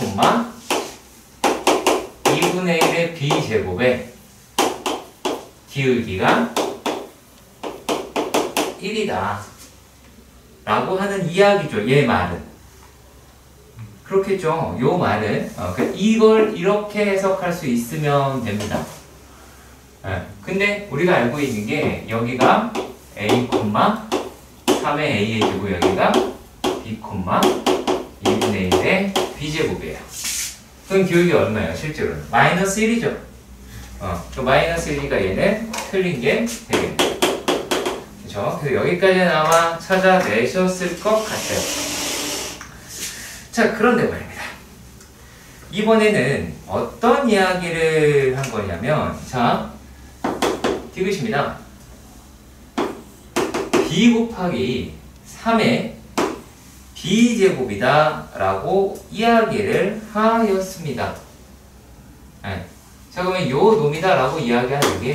2분의 1의 b제곱에 기울기가 1이다 라고 하는 이야기죠. 얘 말은 그렇겠죠. 요 말은 이걸 이렇게 해석할 수 있으면 됩니다. 근데 우리가 알고 있는 게 여기가 a, 3의 a의 제곱, 여기가 b, 2분의 1의 b제곱이에요. 그럼 기울기 얼마예요? 실제로는 마이너스 1이죠. 그 마이너스 1이니까 얘는 틀린 게 되겠네요. 그렇죠? 그래서 여기까지는 아마 찾아내셨을 것 같아요. 자, 그런데 말입니다. 이번에는 어떤 이야기를 한 거냐면, 자, 디귿입니다. b 곱하기 3의 b제곱이다 라고 이야기를 하였습니다. 자, 그러면 요 놈이다 라고 이야기하는 게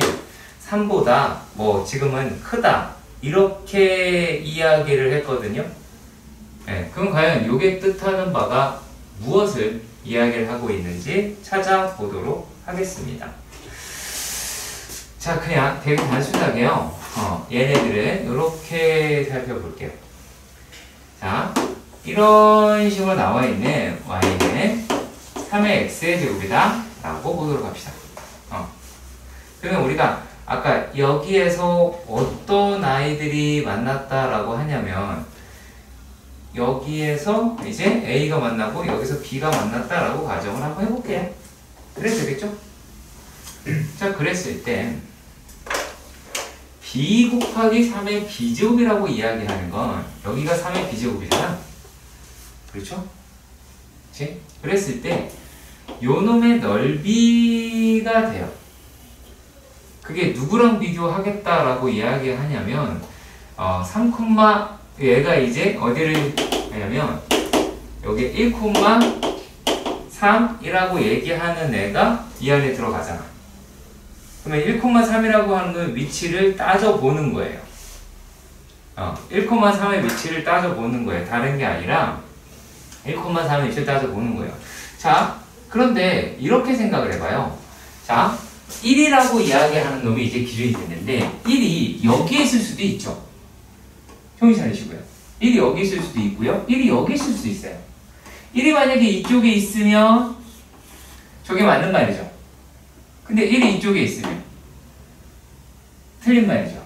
3보다 뭐 지금은 크다 이렇게 이야기를 했거든요. 그럼 과연 요게 뜻하는 바가 무엇을 이야기를 하고 있는지 찾아보도록 하겠습니다. 자, 그냥 되게 단순하게요. 얘네들은 이렇게 살펴볼게요. 자, 이런 식으로 나와 있는 y는 3의 x의 제곱이다 라고 보도록 합시다. 그러면 우리가 아까 여기에서 어떤 아이들이 만났다라고 하냐면 여기에서 이제 A가 만나고 여기서 B가 만났다라고 가정을 한번 해볼게요. 그래도 되겠죠? 자, 그랬을 때 B 곱하기 3의 B제곱이라고 이야기하는 건 여기가 3의 B제곱이잖아. 그렇죠? 그치? 그랬을 때 요 놈의 넓이가 돼요. 그게 누구랑 비교하겠다라고 이야기하냐면 3, 얘가 이제 어디를 하냐면 여기 1,3이라고 얘기하는 애가 이 안에 들어가잖아. 그러면 1,3이라고 하는 건 위치를 따져보는 거예요. 1,3의 위치를 따져보는 거예요. 다른 게 아니라 1,3의 위치를 따져보는 거예요. 자, 그런데 이렇게 생각을 해봐요. 자, 1이라고 이야기하는 놈이 이제 기준이 됐는데 1이 여기에 있을 수도 있죠. 정신 차리시고요. 1이 여기 있을 수도 있고요. 1이 여기 있을 수도 있어요. 1이 만약에 이쪽에 있으면 저게 맞는 말이죠. 근데 1이 이쪽에 있으면 틀린 말이죠.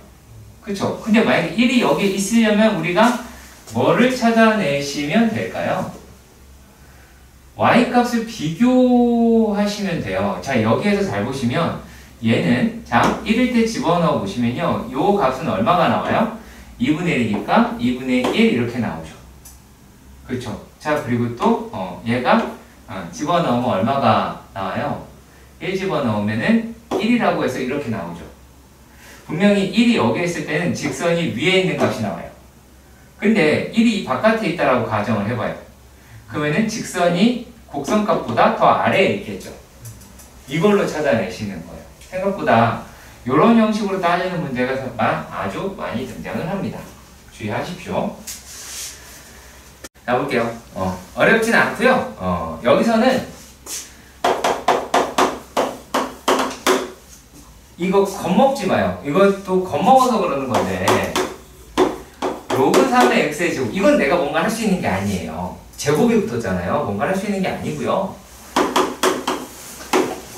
그쵸? 근데 만약에 1이 여기 있으려면 우리가 뭐를 찾아내시면 될까요? y값을 비교하시면 돼요. 자, 여기에서 잘 보시면 얘는 자 1일 때 집어넣어 보시면요. 요 값은 얼마가 나와요? 2분의 1이니까 2분의 1 이렇게 나오죠. 그렇죠? 자, 그리고 또 얘가 집어넣으면 얼마가 나와요? 1 집어넣으면은 1이라고 해서 이렇게 나오죠. 분명히 1이 여기에 있을 때는 직선이 위에 있는 값이 나와요. 근데 1이 바깥에 있다라고 가정을 해봐요. 그러면은 직선이 곡선값보다 더 아래에 있겠죠. 이걸로 찾아내시는 거예요. 생각보다 이런 형식으로 따지는 문제가 아주 많이 등장을 합니다. 주의하십시오. 자, 볼게요. 어렵진 않고요. 여기서는 이거 겁먹지 마요. 이것도 겁먹어서 그러는 건데 로그 3의 x의 제곱, 이건 내가 뭔가 할 수 있는 게 아니에요. 제곱이 붙었잖아요. 뭔가 할 수 있는 게 아니고요.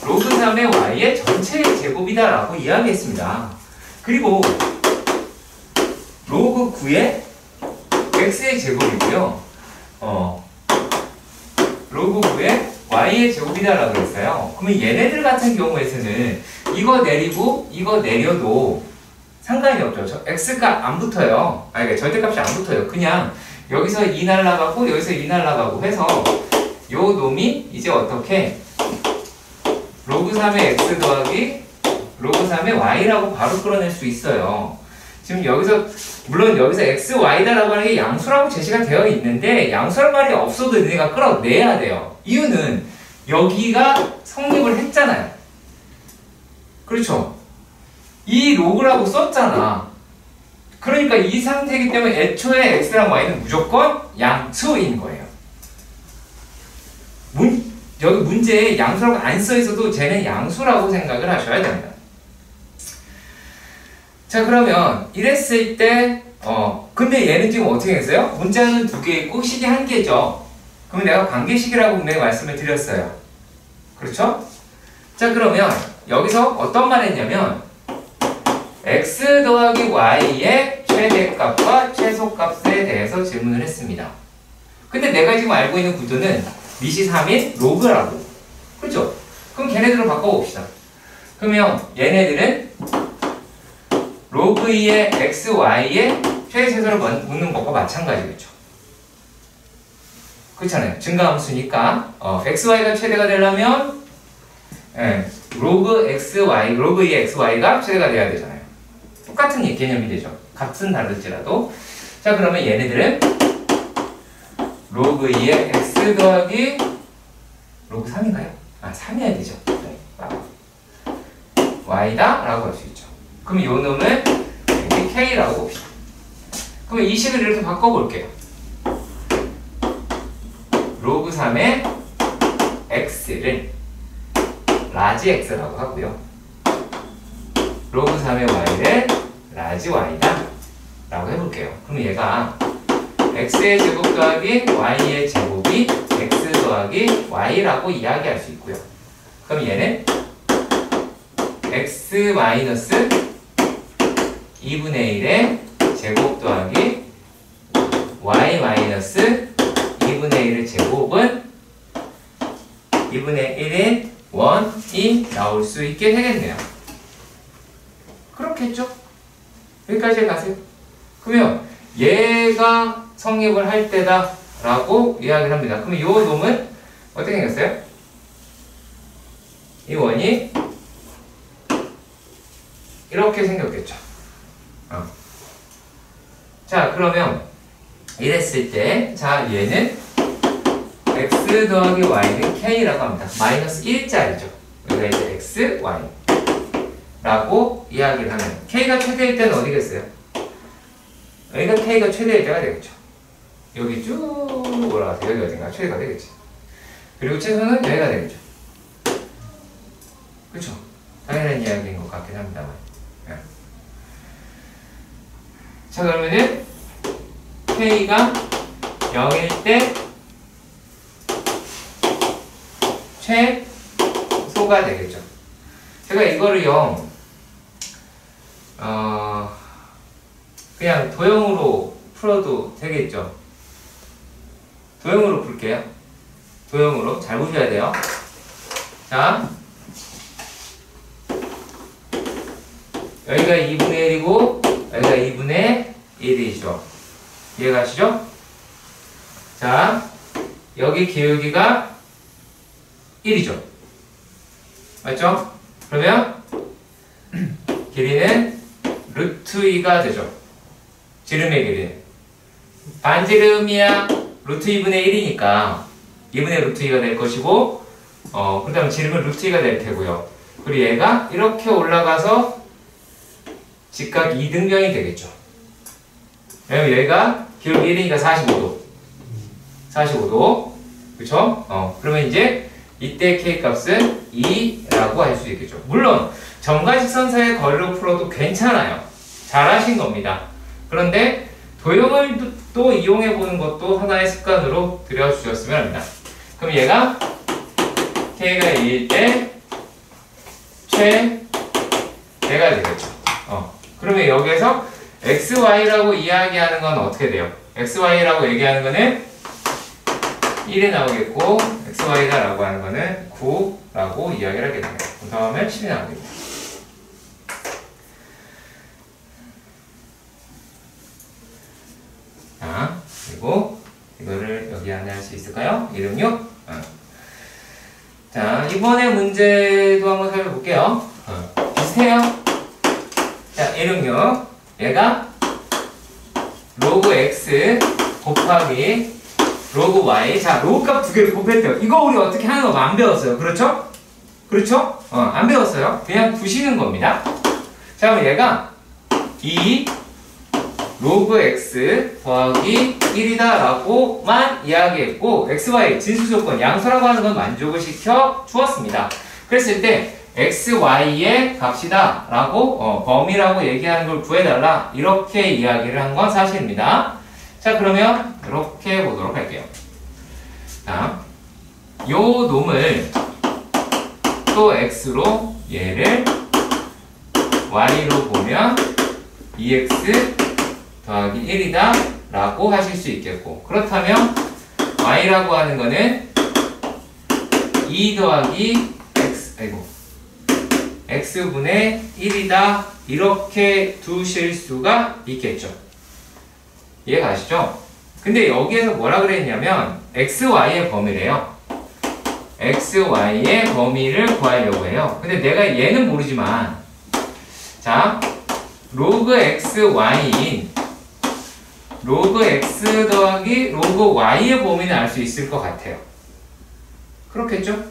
로그 3의 y의 전체의 제곱이다 라고 이야기했습니다. 그리고 로그 9의 x의 제곱이고요. 로그 9의 y의 제곱이다 라고 했어요. 그러면 얘네들 같은 경우에서는 이거 내리고 이거 내려도 상관이 없죠. x가 안 붙어요. 그러니까 절대값이 안 붙어요. 그냥 여기서 2 날라가고 여기서 2 날라가고 해서 요 놈이 이제 어떻게 로그 3의 x 더하기 로그 3의 y라고 바로 끌어낼 수 있어요. 지금 여기서 물론 여기서 x, y다라고 하는 게 양수라고 제시가 되어 있는데 양수할 말이 없어도 얘네가 끌어내야 돼요. 이유는 여기가 성립을 했잖아요. 그렇죠? 이 로그라고 썼잖아. 그러니까 이 상태이기 때문에 애초에 x랑 y는 무조건 양수인 거예요. 여기 문제에 양수라고 안 써있어도 쟤는 양수라고 생각을 하셔야 됩니다. 자, 그러면 이랬을 때 근데 얘는 지금 어떻게 했어요? 문자는 2개 있고 식이 1개죠. 그러면 내가 관계식이라고 분명히 말씀을 드렸어요. 그렇죠? 자, 그러면 여기서 어떤 말 했냐면 x 더하기 y의 최대값과 최소값에 대해서 질문을 했습니다. 근데 내가 지금 알고 있는 구조는 밑이 3인 로그라고. 그렇죠? 그럼 걔네들을 바꿔봅시다. 그러면 얘네들은 로그 2의 x, y의 최대최소를 묻는 것과 마찬가지겠죠. 그렇잖아요. 증가함수니까 x, y가 최대가 되려면 로그 x, y, 로그 2의 x, y가 최대가 돼야 되잖아요. 똑같은 개념이 되죠. 값은 다를지라도. 자, 그러면 얘네들은 로그 2의 x 더하기 로그 3인가요? 3이어야 되죠. 네. y다 라고 할 수 있죠. 그럼 요 놈을 여기 k라고 봅시다. 그럼 이 식을 이렇게 바꿔볼게요. 로그 3의 x를 라지 x라고 하고요. 로그 3의 y를 라지 y다 라고 해볼게요. 그럼 얘가 x의 제곱 더하기 y의 제곱이 x 더하기 y라고 이야기할 수 있고요. 그럼 얘는 x 마이너스 2분의 1의 제곱 더하기 y 마이너스 2분의 1의 제곱은 2분의 1의 1이 나올 수 있게 되겠네요. 그렇겠죠? 여기까지 가세요. 그러면 얘가 성립을 할 때다 라고 이야기를 합니다. 그러면 이 놈은 어떻게 생겼어요? 이 원이 이렇게 생겼겠죠. 자, 그러면 이랬을 때, 자, 얘는 x 더하기 y는 k라고 합니다. 마이너스 1짜리죠. 여기가 이제 x, y 라고 이야기를 하면 k가 최대일 때는 어디겠어요? 여기가 k가 최대일 때가 되겠죠. 여기 쭉 올라가서 여기 어딘가 최대가 되겠지. 그리고 최소는 여기가 되겠죠. 그렇죠? 당연한 이야기인 것 같긴 합니다만. 네. 자, 그러면은 k가 0일 때 최소가 되겠죠. 제가 이거를 그냥 도형으로 풀어도 되겠죠. 도형으로 풀게요. 도형으로 잘 보셔야 돼요. 자, 여기가 2분의 1이고 여기가 2분의 1이죠. 이해가시죠? 자, 여기 기울기가 1이죠. 맞죠? 그러면 길이는 루트 2가 되죠. 지름의 길이는. 반지름이야 루트 2분의 1이니까 2분의 루트 2가 될 것이고 그 다음 지름은 루트 2가 될 테고요. 그리고 얘가 이렇게 올라가서 직각 2등변이 되겠죠. 왜냐면 여기가 기울기 1이니까 45도. 45도. 그쵸? 그러면 이제 이때 K 값은 2라고 할 수 있겠죠. 물론 점과 직선 사이의 거리로 풀어도 괜찮아요. 잘하신 겁니다. 그런데 도형을 또 이용해 보는 것도 하나의 습관으로 들여주셨으면 합니다. 그럼 얘가 K가 2일 때 최대가 되겠죠. 그러면 여기에서 XY라고 이야기하는 건 어떻게 돼요? XY라고 얘기하는 거는 1이 나오겠고 XY다 라고 하는 거는 9라고 이야기를 하게 됩니다. 그 다음에 7이 나오겠죠. 자, 그리고 이거를 여기 안에 할 수 있을까요? 1은 6. 자, 이번에 문제도 한번 살펴볼게요. 비슷해요. 자, 1은 6. 얘가 로그 x 곱하기 로그 y. 자, 로그 값 두 개를 곱했대요. 이거 우리 어떻게 하는 거 안 배웠어요. 그렇죠? 그렇죠? 안 배웠어요. 그냥 두시는 겁니다. 자, 그럼 얘가 2 로그 x 더하기 1이다 라고만 이야기했고 xy 진수조건 양수라고 하는 건 만족을 시켜 주었습니다. 그랬을 때 xy의 값이다 라고 범위라고 얘기하는 걸 구해달라 이렇게 이야기를 한 건 사실입니다. 자, 그러면 이렇게 보도록 할게요. 자, 요 놈을 또 x로 얘를 y로 보면 2x 더하기 1이다 라고 하실 수 있겠고, 그렇다면 y라고 하는 거는 2 더하기 x분의 1이다 이렇게 두실 수가 있겠죠. 이해가 가시죠? 근데 여기에서 뭐라 그랬냐면 xy의 범위래요. xy의 범위를 구하려고 해요. 근데 내가 얘는 모르지만, 자, 로그 xy인 로그 x 더하기 로그 y의 범위는 알 수 있을 것 같아요. 그렇겠죠?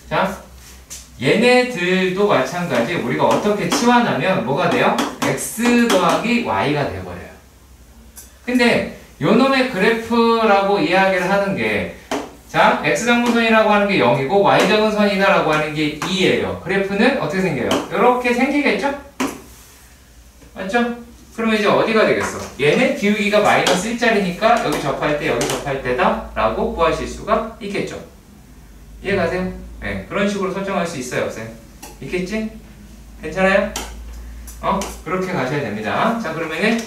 자, 얘네들도 마찬가지. 우리가 어떻게 치환하면 뭐가 돼요? x 더하기 y가 돼버려요. 근데 요놈의 그래프라고 이야기를 하는 게, 자, x장분선이라고 하는 게 0이고 y장분선이다 라고 하는 게 2예요. 그래프는 어떻게 생겨요? 이렇게 생기겠죠? 맞죠? 그러면 이제 어디가 되겠어? 얘는 기울기가 마이너스 1짜리니까 여기 접할 때 여기 접할 때다 라고 구하실 수가 있겠죠. 이해가세요? 네, 그런 식으로 설정할 수 있어요, 없어요? 있겠지? 괜찮아요? 그렇게 가셔야 됩니다. 자, 그러면은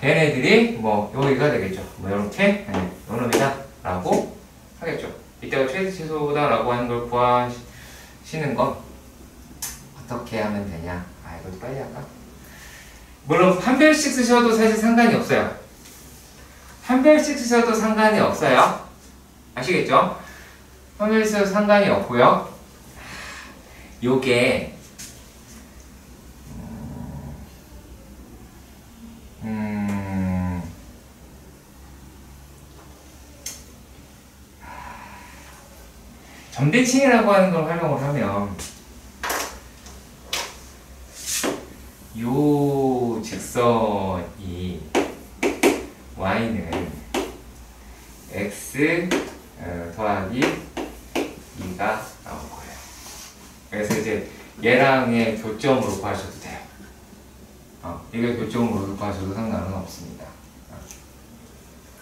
얘네들이 뭐 여기가 되겠죠. 뭐 이렇게 요놈이다 라고 하겠죠. 이때가 최대 최소다 라고 하는 걸 구하시는 건 어떻게 하면 되냐? 이것도 빨리 할까? 물론 한 별씩 쓰셔도 사실 상관이 없어요. 한 별씩 쓰셔도 상관이 없어요. 아시겠죠? 한 별씩 쓰셔도 상관이 없고요. 요게 점대칭이라고 하는 걸 활용을 하면 요 직선이 y는 x 더하기 2가 나올 거예요. 그래서 이제 얘랑의 교점으로 구하셔도 돼요. 이게 교점으로 구하셔도 상관은 없습니다.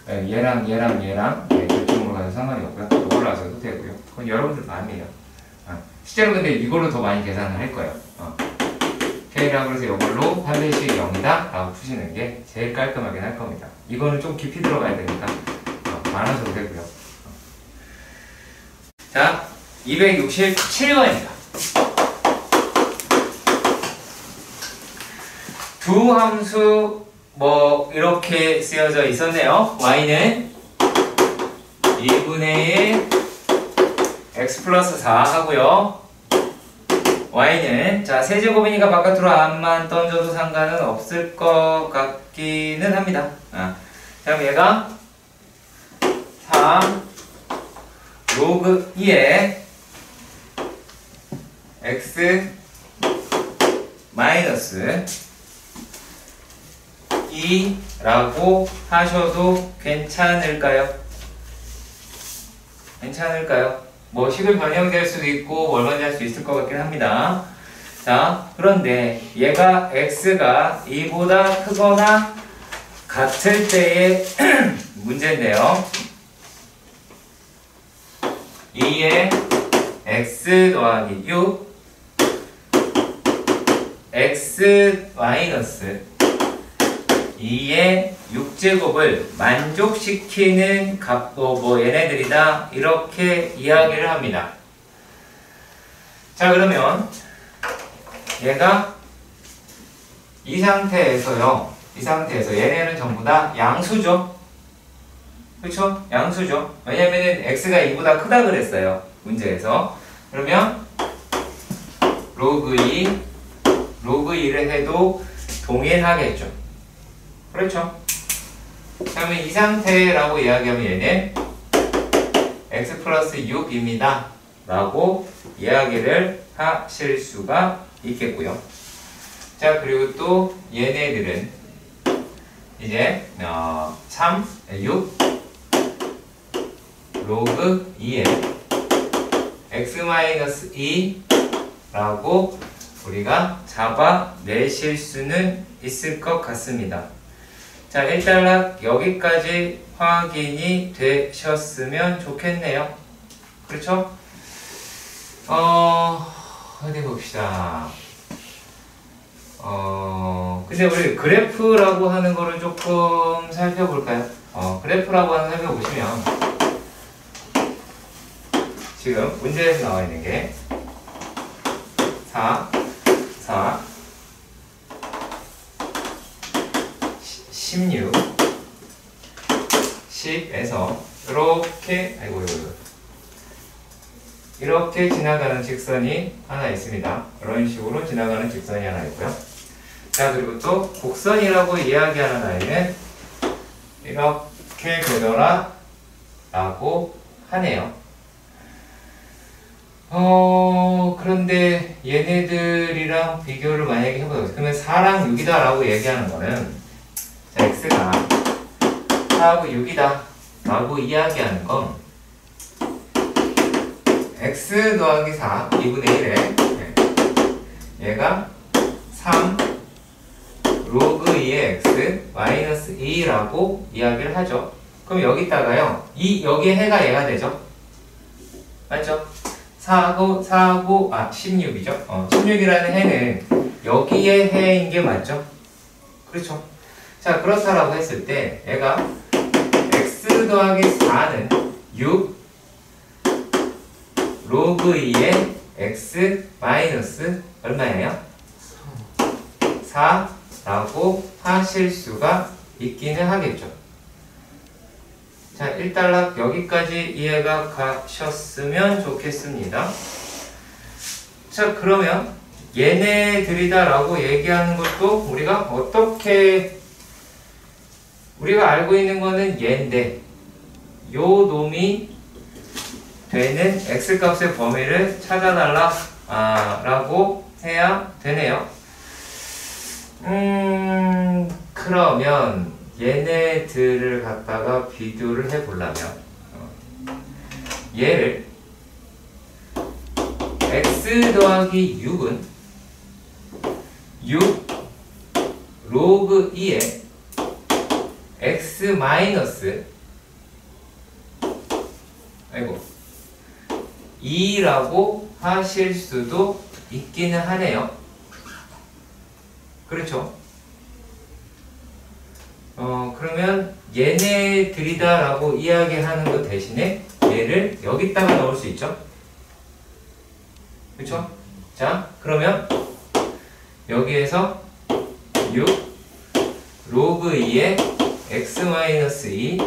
얘랑 교점으로 가도 상관이 없고요. 이걸로 하셔도 되고요. 그건 여러분들 마음이에요. 실제로 근데 이걸로 더 많이 계산을 할 거예요. K라고 해서 이걸로 판별식이 0이다 라고 푸시는 게 제일 깔끔하긴 할 겁니다. 이거는 좀 깊이 들어가야 되니까 안 하셔도 되고요. 자, 267번입니다. 두 함수 뭐 이렇게 쓰여져 있었네요. y는 2분의 1 x 플러스 4 하고요. y는 자 세제곱이니까 바깥으로 안만 던져도 상관은 없을 것 같기는 합니다. 그럼 얘가 3 로그 2에 x 마이너스 2라고 하셔도 괜찮을까요? 괜찮을까요? 뭐 식을 변형될 수도 있고 얼마든지 할 수 있을 것 같긴 합니다. 자, 그런데 얘가 x가 2보다 크거나 같을 때의 문제인데요. 2에 x 더하기 6 x 마이너스 2의 6제곱을 만족시키는 값도 뭐 얘네들이다 이렇게 이야기를 합니다. 자, 그러면 얘가 이 상태에서 얘네는 전부 다 양수죠. 그쵸? 양수죠. 왜냐면은 x가 2보다 크다 그랬어요. 문제에서. 그러면 로그 2 로그 2를 해도 동일하겠죠. 그렇죠? 그러면 이 상태라고 이야기하면 얘는 x 플러스 6입니다. 라고 이야기를 하실 수가 있겠고요. 자, 그리고 또 얘네들은 이제 6 로그 2에 x 2라고 우리가 잡아내실 수는 있을 것 같습니다. 자, 일단락 여기까지 확인이 되셨으면 좋겠네요. 그렇죠? 어디 봅시다. 근데 우리 그래프라고 하는 거를 조금 살펴볼까요? 그래프라고 하는 거 살펴보시면 지금 문제에서 나와 있는 게 4, 16, 10에서 이렇게 지나가는 직선이 하나 있습니다. 이런 식으로 지나가는 직선이 하나 있고요. 자, 그리고 또 곡선이라고 이야기하는 아이는 이렇게 되더라 라고 하네요. 그런데 얘네들이랑 비교를 만약에 해보자. 그러면 4랑 6이다 라고 얘기하는 거는 자, x가 4하고 6이다 라고 이야기하는 건 x 더하기 4 2분의 1에 얘가 3 로그 2의 x 마이너스 2라고 이야기를 하죠. 그럼 여기다가요 여기에 해가 얘가 되죠. 맞죠? 16이죠. 16이라는 해는 여기에 해인 게 맞죠? 그렇죠? 자, 그렇다라고 했을 때 얘가 x 더하기 4는 6 로그 2의 x 마이너스 얼마예요? 4라고 하실 수가 있기는 하겠죠. 자, 일단락 여기까지 이해가 가셨으면 좋겠습니다. 자, 그러면 얘네들이다 라고 얘기하는 것도 우리가 알고 있는 거는 얘인데 요 놈이 되는 x값의 범위를 찾아달라 라고 해야 되네요. 그러면 얘네들을 갖다가 비교를 해보려면 얘를 x 더하기 6은 6 로그 2에 x 마이너스 2라고 하실 수도 있기는 하네요. 그렇죠? 그러면 얘네들이다 라고 이야기하는 것 대신에 얘를 여기다가 넣을 수 있죠? 그렇죠? 자, 그러면 여기에서 6 로그 2의 x-2다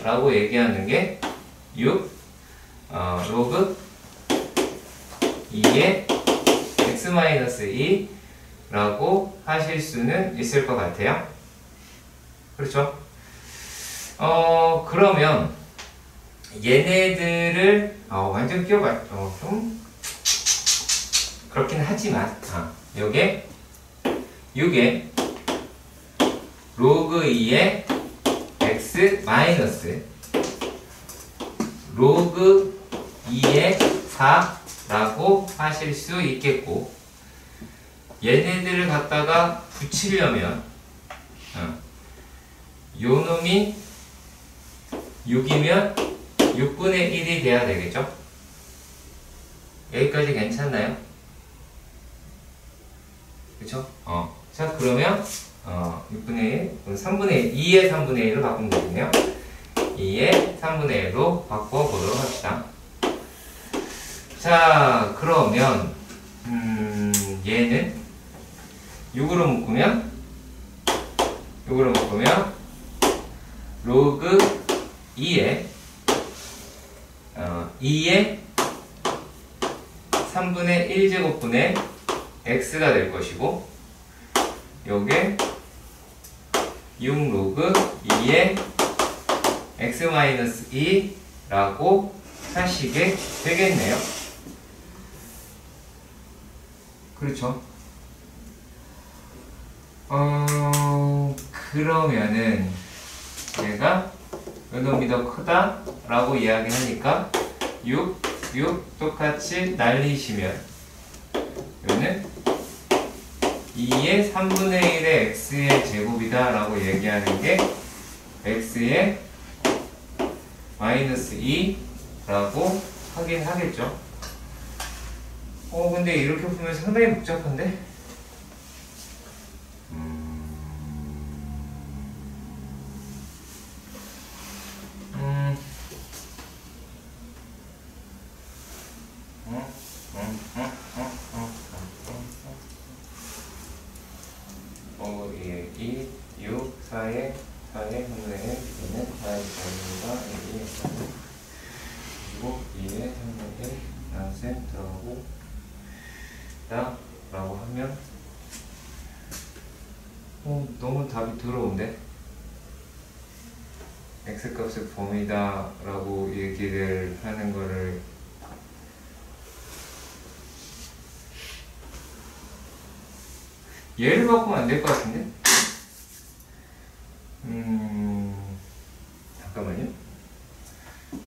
라고 얘기하는 게 6 로그 2의 x-2 라고 하실 수는 있을 것 같아요. 그렇죠? 그러면 얘네들을 완전 끼워봐. 좀 그렇긴 하지만 요게 6의 로그 2의 x 마이너스 로그 2의 4라고 하실 수 있겠고, 얘네들을 갖다가 붙이려면 요 놈이 6이면 6분의 1이 돼야 되겠죠? 여기까지 괜찮나요? 그쵸? 자, 그러면 6분의 1, 3분의 1, 2의 3분의 1로 바꾸면 되겠네요. 2의 3분의 1로 바꿔보도록 합시다. 자, 그러면 얘는 6으로 묶으면 로그 2의 2의 3분의 1제곱분의 x가 될 것이고, 요게 6 로그 2의 x-2라고 하시게 되겠네요. 그렇죠? 그러면은 얘가 요놈이 더 크다 라고 이야기하니까 6 똑같이 날리시면 요는 2의 3분의 1의 x의 제곱이다 라고 얘기하는 게 x의 마이너스 2라고 하긴 하겠죠. 근데 이렇게 보면 상당히 복잡한데? 예, 2, 6, 4의 3분의 1는 4의 제곱과 1이 그리고 2의 3분의 1 나눗셈 들어가고 다 라고 하면 너무 답이 더러운데? x값의 범위다 라고 얘기를 하는 거를 얘를 바꾸면 안 될 것 같은데?